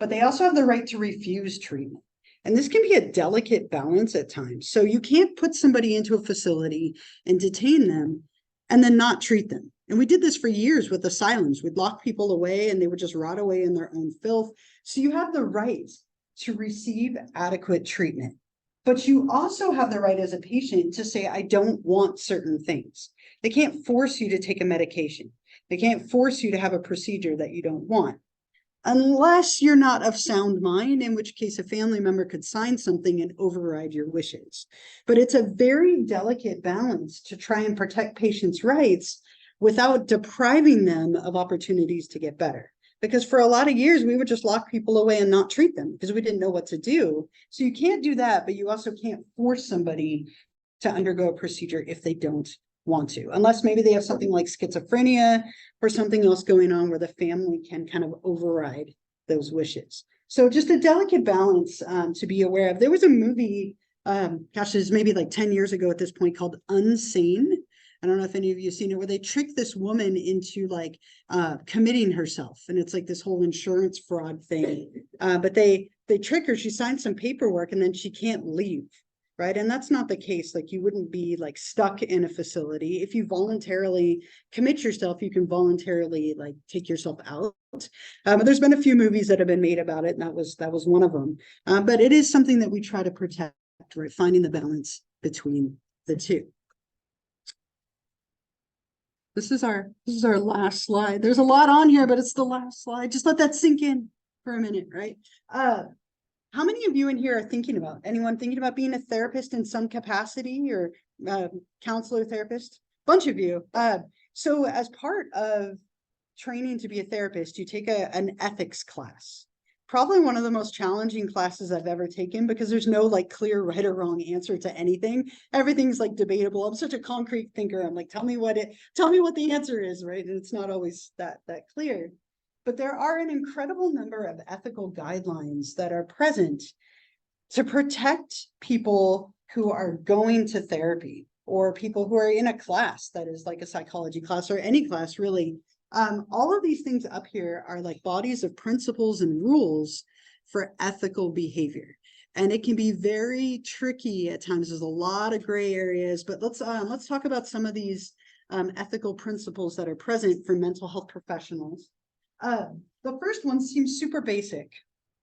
Speaker 1: but they also have the right to refuse treatment. And this can be a delicate balance at times. So you can't put somebody into a facility and detain them and then not treat them. And we did this for years with asylums. We'd lock people away and they would just rot away in their own filth. So you have the right to receive adequate treatment, but you also have the right as a patient to say, I don't want certain things. They can't force you to take a medication. They can't force you to have a procedure that you don't want, unless you're not of sound mind, in which case a family member could sign something and override your wishes. But it's a very delicate balance to try and protect patients' rights without depriving them of opportunities to get better. Because for a lot of years, we would just lock people away and not treat them because we didn't know what to do. So you can't do that, but you also can't force somebody to undergo a procedure if they don't want to, unless maybe they have something like schizophrenia or something else going on where the family can kind of override those wishes. So just a delicate balance to be aware of. There was a movie, gosh, it's maybe like 10 years ago at this point, called Unsane. I don't know if any of you have seen it, where they trick this woman into like committing herself. And it's like this whole insurance fraud thing. But they trick her, she signs some paperwork and then she can't leave. Right. And that's not the case. Like you wouldn't be like stuck in a facility. If you voluntarily commit yourself, you can voluntarily like take yourself out. But there's been a few movies that have been made about it. And that was one of them. But it is something that we try to protect, right? Finding the balance between the two. This is our last slide. There's a lot on here, but it's the last slide. Just let that sink in for a minute, right? How many of you in here are thinking about, anyone thinking about being a therapist in some capacity, or counselor, therapist? Bunch of you. So as part of training to be a therapist, you take an ethics class. Probably one of the most challenging classes I've ever taken, because there's no like clear right or wrong answer to anything. Everything's like debatable. I'm such a concrete thinker. I'm like, tell me what the answer is, right? And it's not always that clear. But there are an incredible number of ethical guidelines that are present to protect people who are going to therapy, or people who are in a class that is like a psychology class, or any class really. All of these things up here are like bodies of principles and rules for ethical behavior. And it can be very tricky at times. There's a lot of gray areas, but let's talk about some of these ethical principles that are present for mental health professionals. The first one seems super basic,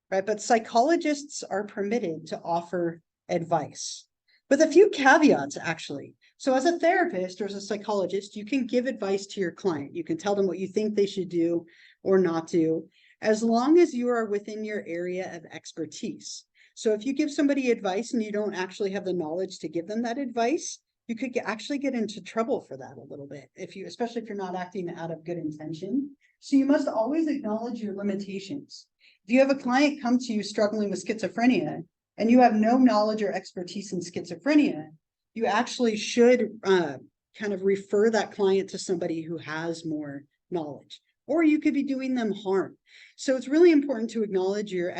Speaker 1: right? But psychologists are permitted to offer advice with a few caveats, actually. So as a therapist or as a psychologist, you can give advice to your client. You can tell them what you think they should do or not do, as long as you are within your area of expertise. So if you give somebody advice and you don't actually have the knowledge to give them that advice, you could actually get into trouble for that a little bit, especially if you're not acting out of good intention. So you must always acknowledge your limitations. If you have a client come to you struggling with schizophrenia and you have no knowledge or expertise in schizophrenia, you actually should kind of refer that client to somebody who has more knowledge, or you could be doing them harm. So it's really important to acknowledge your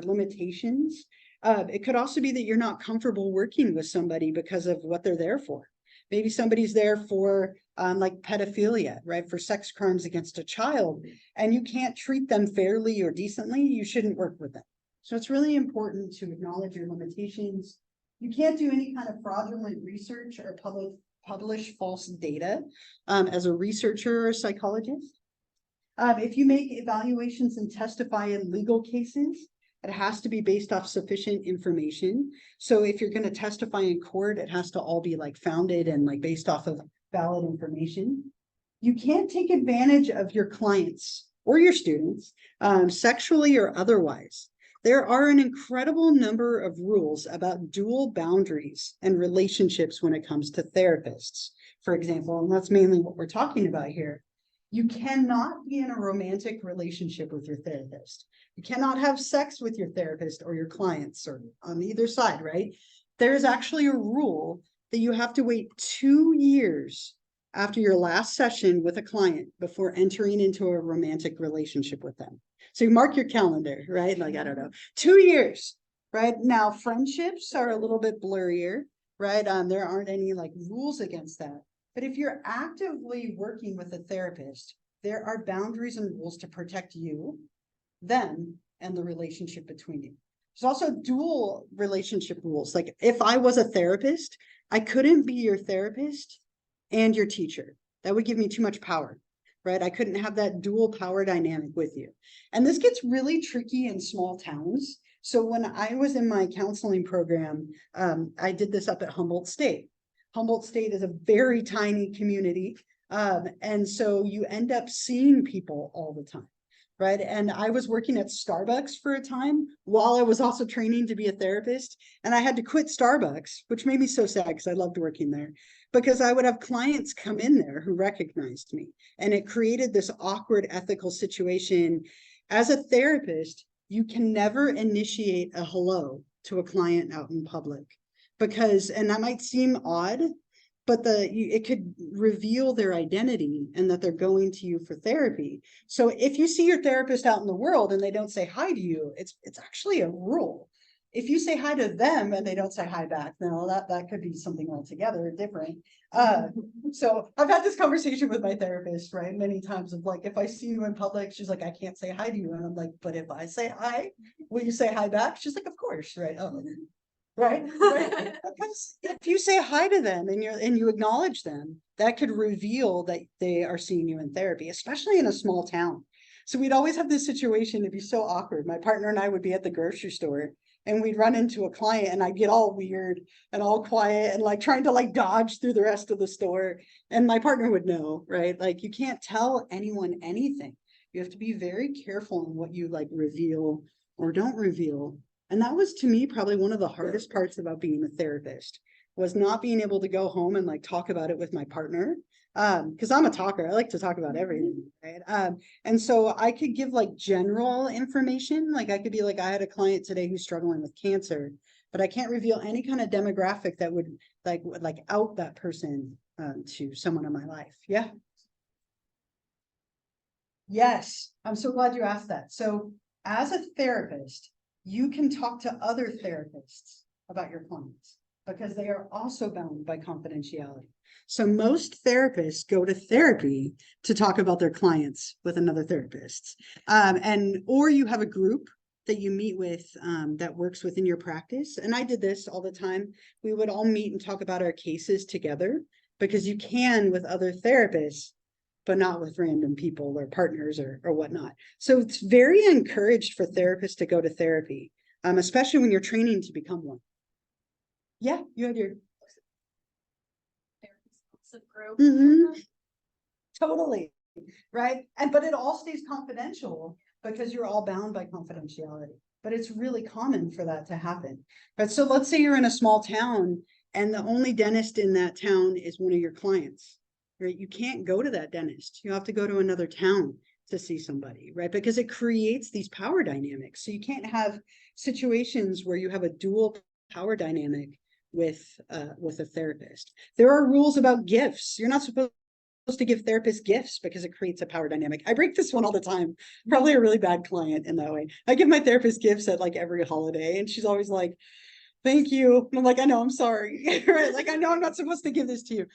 Speaker 1: limitations. It could also be that you're not comfortable working with somebody because of what they're there for. Maybe somebody's there for like pedophilia, right? For sex crimes against a child, and you can't treat them fairly or decently. You shouldn't work with them. So it's really important to acknowledge your limitations. You can't do any kind of fraudulent research or publish false data as a researcher or a psychologist. If you make evaluations and testify in legal cases, it has to be based off sufficient information. So if you're going to testify in court, it has to all be like founded and like based off of valid information. You can't take advantage of your clients or your students sexually or otherwise. There are an incredible number of rules about dual boundaries and relationships when it comes to therapists, for example, and that's mainly what we're talking about here. You cannot be in a romantic relationship with your therapist. You cannot have sex with your therapist or your clients, or on either side, right? There is actually a rule that you have to wait 2 years after your last session with a client before entering into a romantic relationship with them. So you mark your calendar, right? Like, I don't know, 2 years, right? Now, friendships are a little bit blurrier, right? There aren't any like rules against that. But if you're actively working with a therapist, there are boundaries and rules to protect you, them, and the relationship between you. There's also dual relationship rules. Like if I was a therapist, I couldn't be your therapist and your teacher. That would give me too much power, right? I couldn't have that dual power dynamic with you. And this gets really tricky in small towns. So when I was in my counseling program, I did this up at Humboldt State. Humboldt State is a very tiny community. And so you end up seeing people all the time, right? And I was working at Starbucks for a time while I was also training to be a therapist. And I had to quit Starbucks, which made me so sad because I loved working there, because I would have clients come in there who recognized me. And it created this awkward ethical situation. As a therapist, you can never initiate a hello to a client out in public, because, and that might seem odd, but it could reveal their identity and that they're going to you for therapy. So if you see your therapist out in the world and they don't say hi to you, it's actually a rule. If you say hi to them and they don't say hi back, now that could be something altogether different. So I've had this conversation with my therapist, right, many times of like, if I see you in public, she's like, I can't say hi to you. And I'm like, but if I say hi, will you say hi back? She's like, of course, right? Oh, right? Because if you say hi to them and you acknowledge them, that could reveal that they are seeing you in therapy, especially in a small town. So we'd always have this situation. It'd be so awkward. My partner and I would be at the grocery store, and we'd run into a client and I'd get all weird and all quiet and like trying to like dodge through the rest of the store. And my partner would know, right? Like you can't tell anyone anything. You have to be very careful in what you like reveal or don't reveal. And that was to me probably one of the hardest parts about being a therapist, was not being able to go home and like talk about it with my partner. Because I'm a talker, I like to talk about everything, right? And so I could give like general information, like I could be like, I had a client today who's struggling with cancer, but I can't reveal any kind of demographic that would like out that person to someone in my life. Yeah. Yes, I'm so glad you asked that. So as a therapist, you can talk to other therapists about your clients because they are also bound by confidentiality. So most therapists go to therapy to talk about their clients with another therapist. Or you have a group that you meet with that works within your practice. And I did this all the time. We would all meet and talk about our cases together because you can with other therapists, but not with random people or partners or whatnot. So it's very encouraged for therapists to go to therapy, especially when you're training to become one. Yeah, you had your
Speaker 2: Group.
Speaker 1: Totally, right? But it all stays confidential because you're all bound by confidentiality. But it's really common for that to happen. But so let's say you're in a small town and the only dentist in that town is one of your clients, right? You can't go to that dentist. You have to go to another town to see somebody, right? Because it creates these power dynamics. So you can't have situations where you have a dual power dynamic with a therapist. There are rules about gifts. You're not supposed to give therapists gifts because it creates a power dynamic. I break this one all the time. Probably a really bad client in that way. I give my therapist gifts at like every holiday and she's always like, thank you. And I'm like, I know, I'm sorry. Right? Like, I know I'm not supposed to give this to you.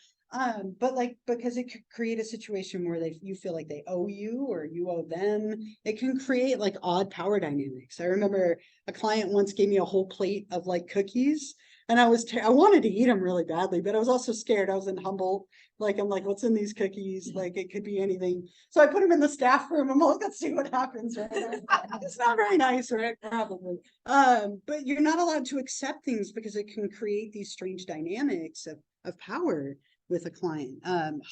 Speaker 1: But like, because it could create a situation where you feel like they owe you or you owe them. It can create like odd power dynamics. I remember a client once gave me a whole plate of like cookies. And I wanted to eat them really badly, but I was also scared. I was in Humboldt. Like, I'm like, what's in these cookies? Like, it could be anything. So I put them in the staff room. I'm like, let's see what happens. Right? It's not very nice, right? Probably. But you're not allowed to accept things because it can create these strange dynamics of power with a client.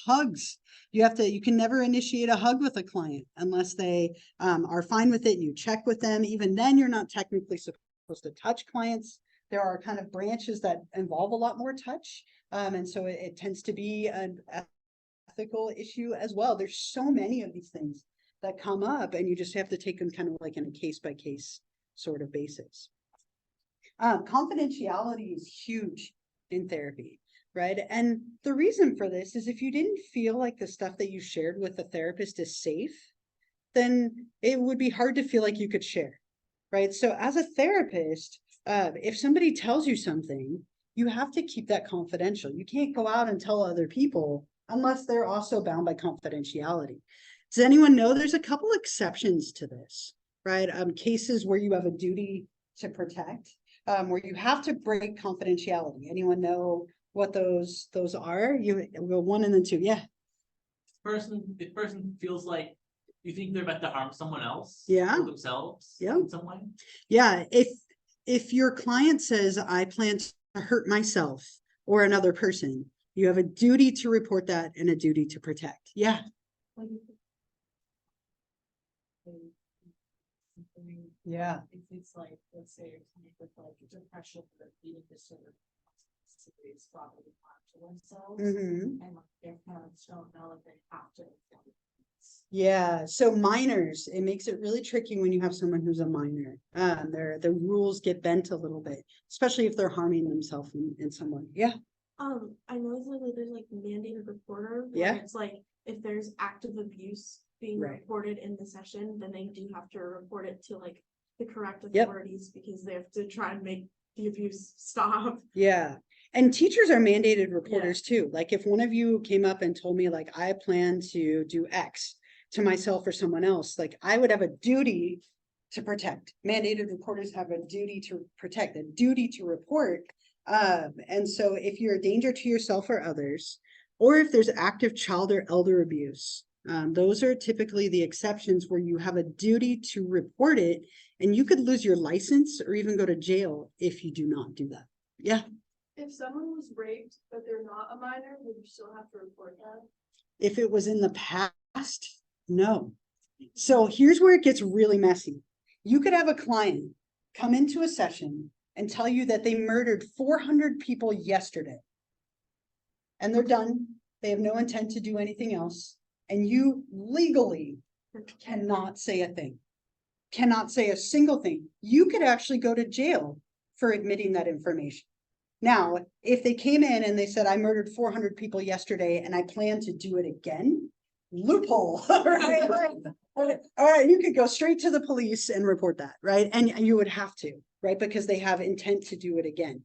Speaker 1: Hugs. You can never initiate a hug with a client unless they are fine with it. You check with them. Even then, you're not technically supposed to touch clients. There are kind of branches that involve a lot more touch. And so it tends to be an ethical issue as well. There's so many of these things that come up and you just have to take them kind of like in a case by case sort of basis. Confidentiality is huge in therapy, right? And the reason for this is if you didn't feel like the stuff that you shared with the therapist is safe, then it would be hard to feel like you could share, right? So as a therapist, if somebody tells you something, you have to keep that confidential. You can't go out and tell other people unless they're also bound by confidentiality. Does anyone know there's a couple exceptions to this, right? Cases where you have a duty to protect, where you have to break confidentiality. Anyone know what those are? You go one and then two. Yeah.
Speaker 4: The person feels like you think they're about to harm someone else.
Speaker 1: Yeah.
Speaker 4: Or themselves.
Speaker 1: Yeah.
Speaker 4: In some way.
Speaker 1: Yeah. If your client says, I plan to hurt myself or another person, you have a duty to report that and a duty to protect. Yeah. Yeah.
Speaker 2: If it's like, let's say you're coming with like depression or eating disorder, it's probably harm to themselves. And like their parents don't know if they have to.
Speaker 1: Yeah, so minors, it makes it really tricky when you have someone who's a minor. The rules get bent a little bit, especially if they're harming themselves in some way. Yeah.
Speaker 2: I know that there's like mandated reporter.
Speaker 1: Yeah.
Speaker 2: It's like if there's active abuse being
Speaker 1: Right.
Speaker 2: reported in the session, then they do have to report it to like the correct authorities because they have to try and make the abuse stop.
Speaker 1: Yeah. And teachers are mandated reporters too. Like if one of you came up and told me like, I plan to do X to myself or someone else, like I would have a duty to protect. Mandated reporters have a duty to protect, a duty to report. And so if you're a danger to yourself or others, or if there's active child or elder abuse, Those are typically the exceptions where you have a duty to report it, and you could lose your license or even go to jail if you do not do that. Yeah.
Speaker 2: If someone was raped, but they're not a minor, would you still have to report that?
Speaker 1: If it was in the past, no. So here's where it gets really messy. You could have a client come into a session and tell you that they murdered 400 people yesterday. And they're done. They have no intent to do anything else. And you legally cannot say a thing. Cannot say a single thing. You could actually go to jail for admitting that information. Now, if they came in and they said, I murdered 400 people yesterday and I plan to do it again, loophole, right? All right, you could go straight to the police and report that, right? And you would have to, right? Because they have intent to do it again.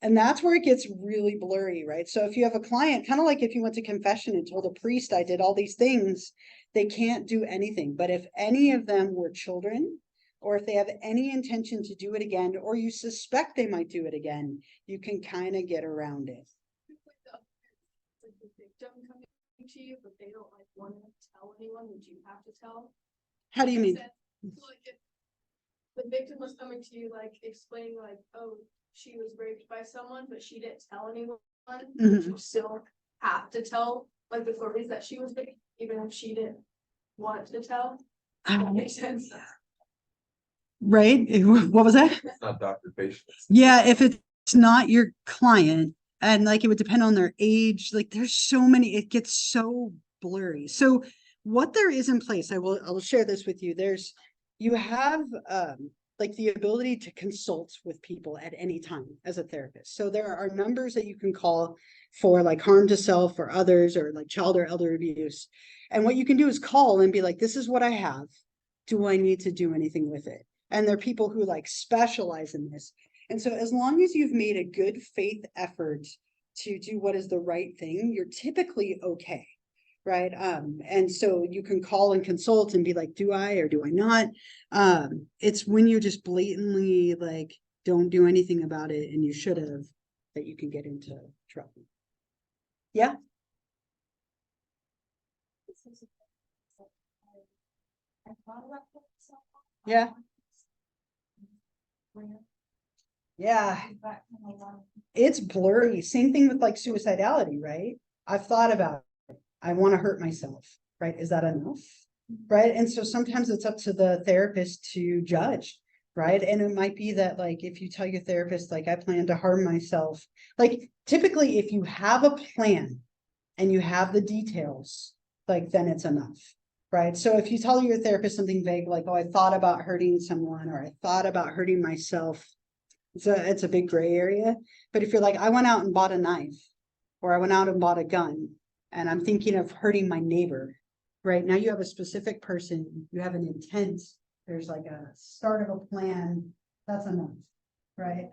Speaker 1: And that's where it gets really blurry, right? So if you have a client, kind of like if you went to confession and told a priest, I did all these things, they can't do anything. But if any of them were children, or if they have any intention to do it again, or you suspect they might do it again, you can kind of get around it.
Speaker 2: Like the victim coming to you, but they don't like want to tell anyone, would you have to tell?
Speaker 1: How do you mean?
Speaker 2: Like if the victim was coming to you, like explaining like, oh, she was raped by someone, but she didn't tell anyone, would you still have to tell like the authorities that she was raped, even if she didn't want to tell? That makes sense.
Speaker 1: Right? What was that?
Speaker 3: It's not doctor patient.
Speaker 1: Yeah, if it's not your client, and like it would depend on their age, like there's so many, it gets so blurry. So what there is in place, I'll share this with you. You have like the ability to consult with people at any time as a therapist. So there are numbers that you can call for like harm to self or others, or like child or elder abuse. And what you can do is call and be like, this is what I have. Do I need to do anything with it? And there are people who like specialize in this. And so as long as you've made a good faith effort to do what is the right thing, you're typically okay. Right. And so you can call and consult and be like, do I or do I not? It's when you just blatantly like don't do anything about it and you should have, that you can get into trouble. Yeah. Yeah. Yeah. It's blurry. Same thing with like suicidality, right? I've thought about it. I want to hurt myself, right? Is that enough? Right. And so sometimes it's up to the therapist to judge, right? And it might be that like if you tell your therapist, like I plan to harm myself, like typically if you have a plan and you have the details, like then it's enough. Right. So if you tell your therapist something vague, like, oh, I thought about hurting someone, or I thought about hurting myself, it's a big gray area. But if you're like, I went out and bought a knife, or I went out and bought a gun, and I'm thinking of hurting my neighbor, right? Now you have a specific person, you have an intent, there's like a start of a plan, that's enough, right?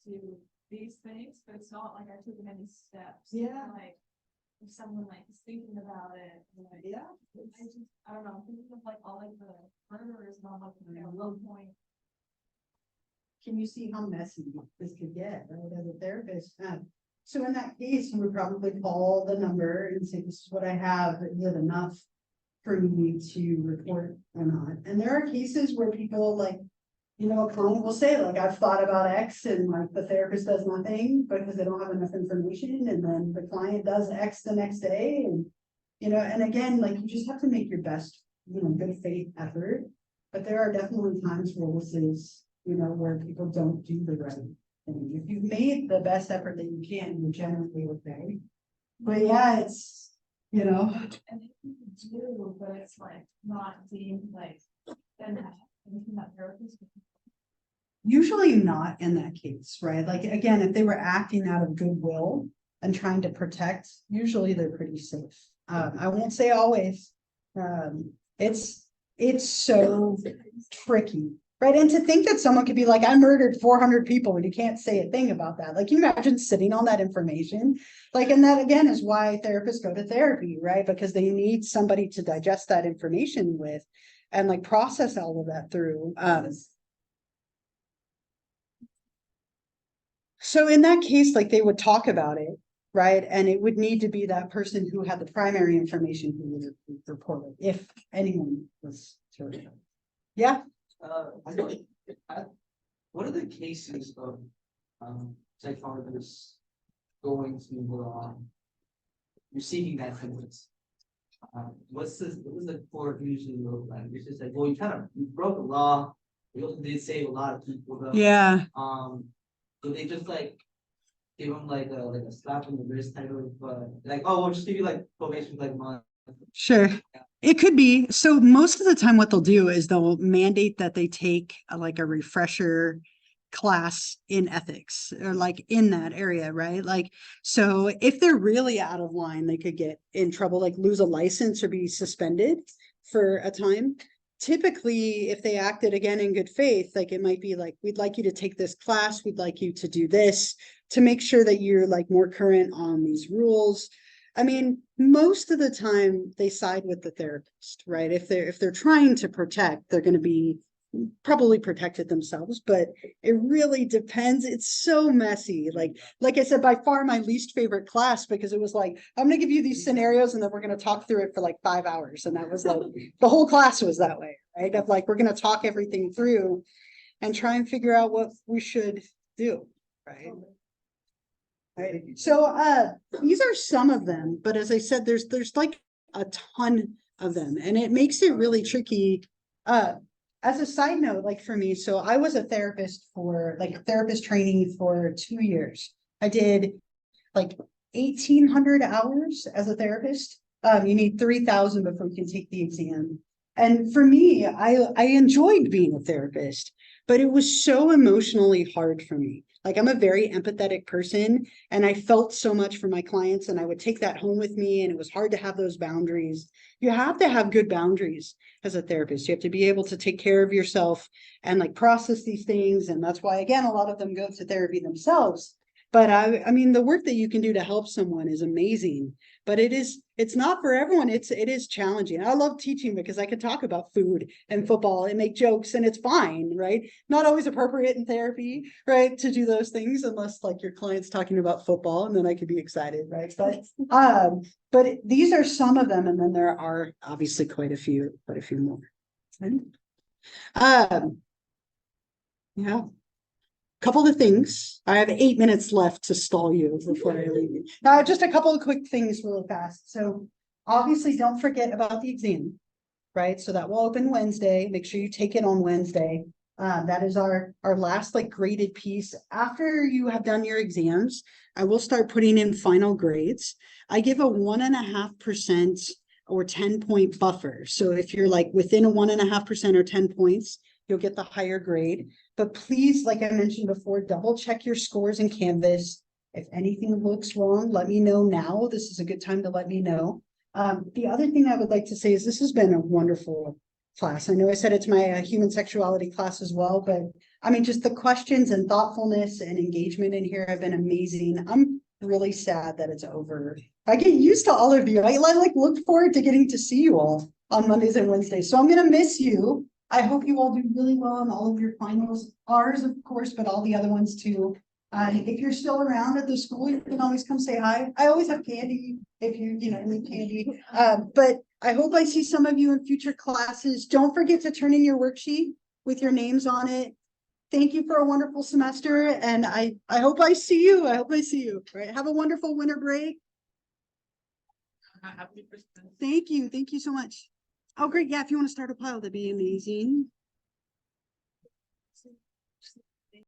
Speaker 5: To these things, but it's not like I took many steps.
Speaker 1: Yeah.
Speaker 5: Like if someone like is thinking about it, like,
Speaker 1: Yeah.
Speaker 5: I don't know, I'm thinking of like all like the murderers and all like a low point.
Speaker 1: Can you see how messy this could get, right, as a therapist? So in that case, you would probably call the number and say, this is what I have, is it enough for me to report or not? And there are cases where people like, you know, a client will say like, I've thought about X, and like the therapist does nothing because they don't have enough information. And then the client does X the next day. And, you know, and again, like you just have to make your best, you know, good faith effort. But there are definitely times where this is, you know, where people don't do the right thing. If you've made the best effort that you can, you're generally okay. But yeah, it's, you know.
Speaker 5: And you do, but it's like not deemed like, then anything that therapist.
Speaker 1: Usually not in that case, right? Like, again, if they were acting out of goodwill and trying to protect, usually they're pretty safe. I won't say always. It's so tricky, right? And to think that someone could be like, I murdered 400 people and you can't say a thing about that. Like, you imagine sitting on that information? Like, and that again is why therapists go to therapy, right? Because they need somebody to digest that information with and like process all of that through. So in that case, like they would talk about it, right? And it would need to be that person who had the primary information who would have reported, if anyone was sort of. Yeah,
Speaker 8: What are the cases of, psychologists going to, receiving that sentence? What does the court usually look like? It's just like, well, you broke the law, you also did save a lot of people though.
Speaker 1: yeah.
Speaker 8: Do they just like give them like a slap on the wrist type of, like, oh, we'll just give you like probation for like month?
Speaker 1: Sure. It could be. So most of the time what they'll do is they'll mandate that they take like a refresher class in ethics or like in that area, right? Like, so if they're really out of line, they could get in trouble, like lose a license or be suspended for a time. Typically, if they acted again in good faith, like it might be like, we'd like you to take this class, we'd like you to do this to make sure that you're like more current on these rules. I mean, most of the time they side with the therapist, right? If they're trying to protect, they're going to be probably protected themselves, but it really depends. It's so messy. Like I said, by far my least favorite class, because it was like, I'm going to give you these scenarios and then we're going to talk through it for like 5 hours. And that was like, the whole class was that way, right? Of like, we're going to talk everything through and try and figure out what we should do, right? Right. So these are some of them, but as I said, there's like a ton of them, and it makes it really tricky. As a side note, like for me, so I was a therapist for like therapist training for 2 years. I did like 1,800 hours as a therapist. You need 3,000 before you can take the exam. And for me, I enjoyed being a therapist, but it was so emotionally hard for me. Like I'm a very empathetic person and I felt so much for my clients and I would take that home with me, and it was hard to have those boundaries. You have to have good boundaries as a therapist. You have to be able to take care of yourself and like process these things. And that's why, again, a lot of them go to therapy themselves. But I mean, the work that you can do to help someone is amazing, but it's not for everyone. It is challenging. I love teaching because I could talk about food and football and make jokes and it's fine, right? Not always appropriate in therapy, right? To do those things unless like your client's talking about football, and then I could be excited, right? But these are some of them. And then there are obviously quite a few more. Yeah. Couple of things. I have 8 minutes left to stall you before I leave. Now, just a couple of quick things really fast. So obviously don't forget about the exam, right? So that will open Wednesday. Make sure you take it on Wednesday. That is our last like graded piece. After you have done your exams, I will start putting in final grades. I give a 1.5% or 10-point buffer. So if you're like within a 1.5% or 10 points, you'll get the higher grade. But please, like I mentioned before, double check your scores in Canvas. If anything looks wrong, let me know now. This is a good time to let me know. The other thing I would like to say is this has been a wonderful class. I know I said it's my human sexuality class as well, but I mean, just the questions and thoughtfulness and engagement in here have been amazing. I'm really sad that it's over. I get used to all of you. I like look forward to getting to see you all on Mondays and Wednesdays. So I'm going to miss you. I hope you all do really well on all of your finals, ours, of course, but all the other ones too. If you're still around at the school, you can always come say hi. I always have candy if you need candy. But I hope I see some of you in future classes. Don't forget to turn in your worksheet with your names on it. Thank you for a wonderful semester. And I hope I see you. I hope I see you. Right. Have a wonderful winter break. Thank you. Thank you so much. Oh, great. Yeah, if you want to start a pile, that'd be amazing.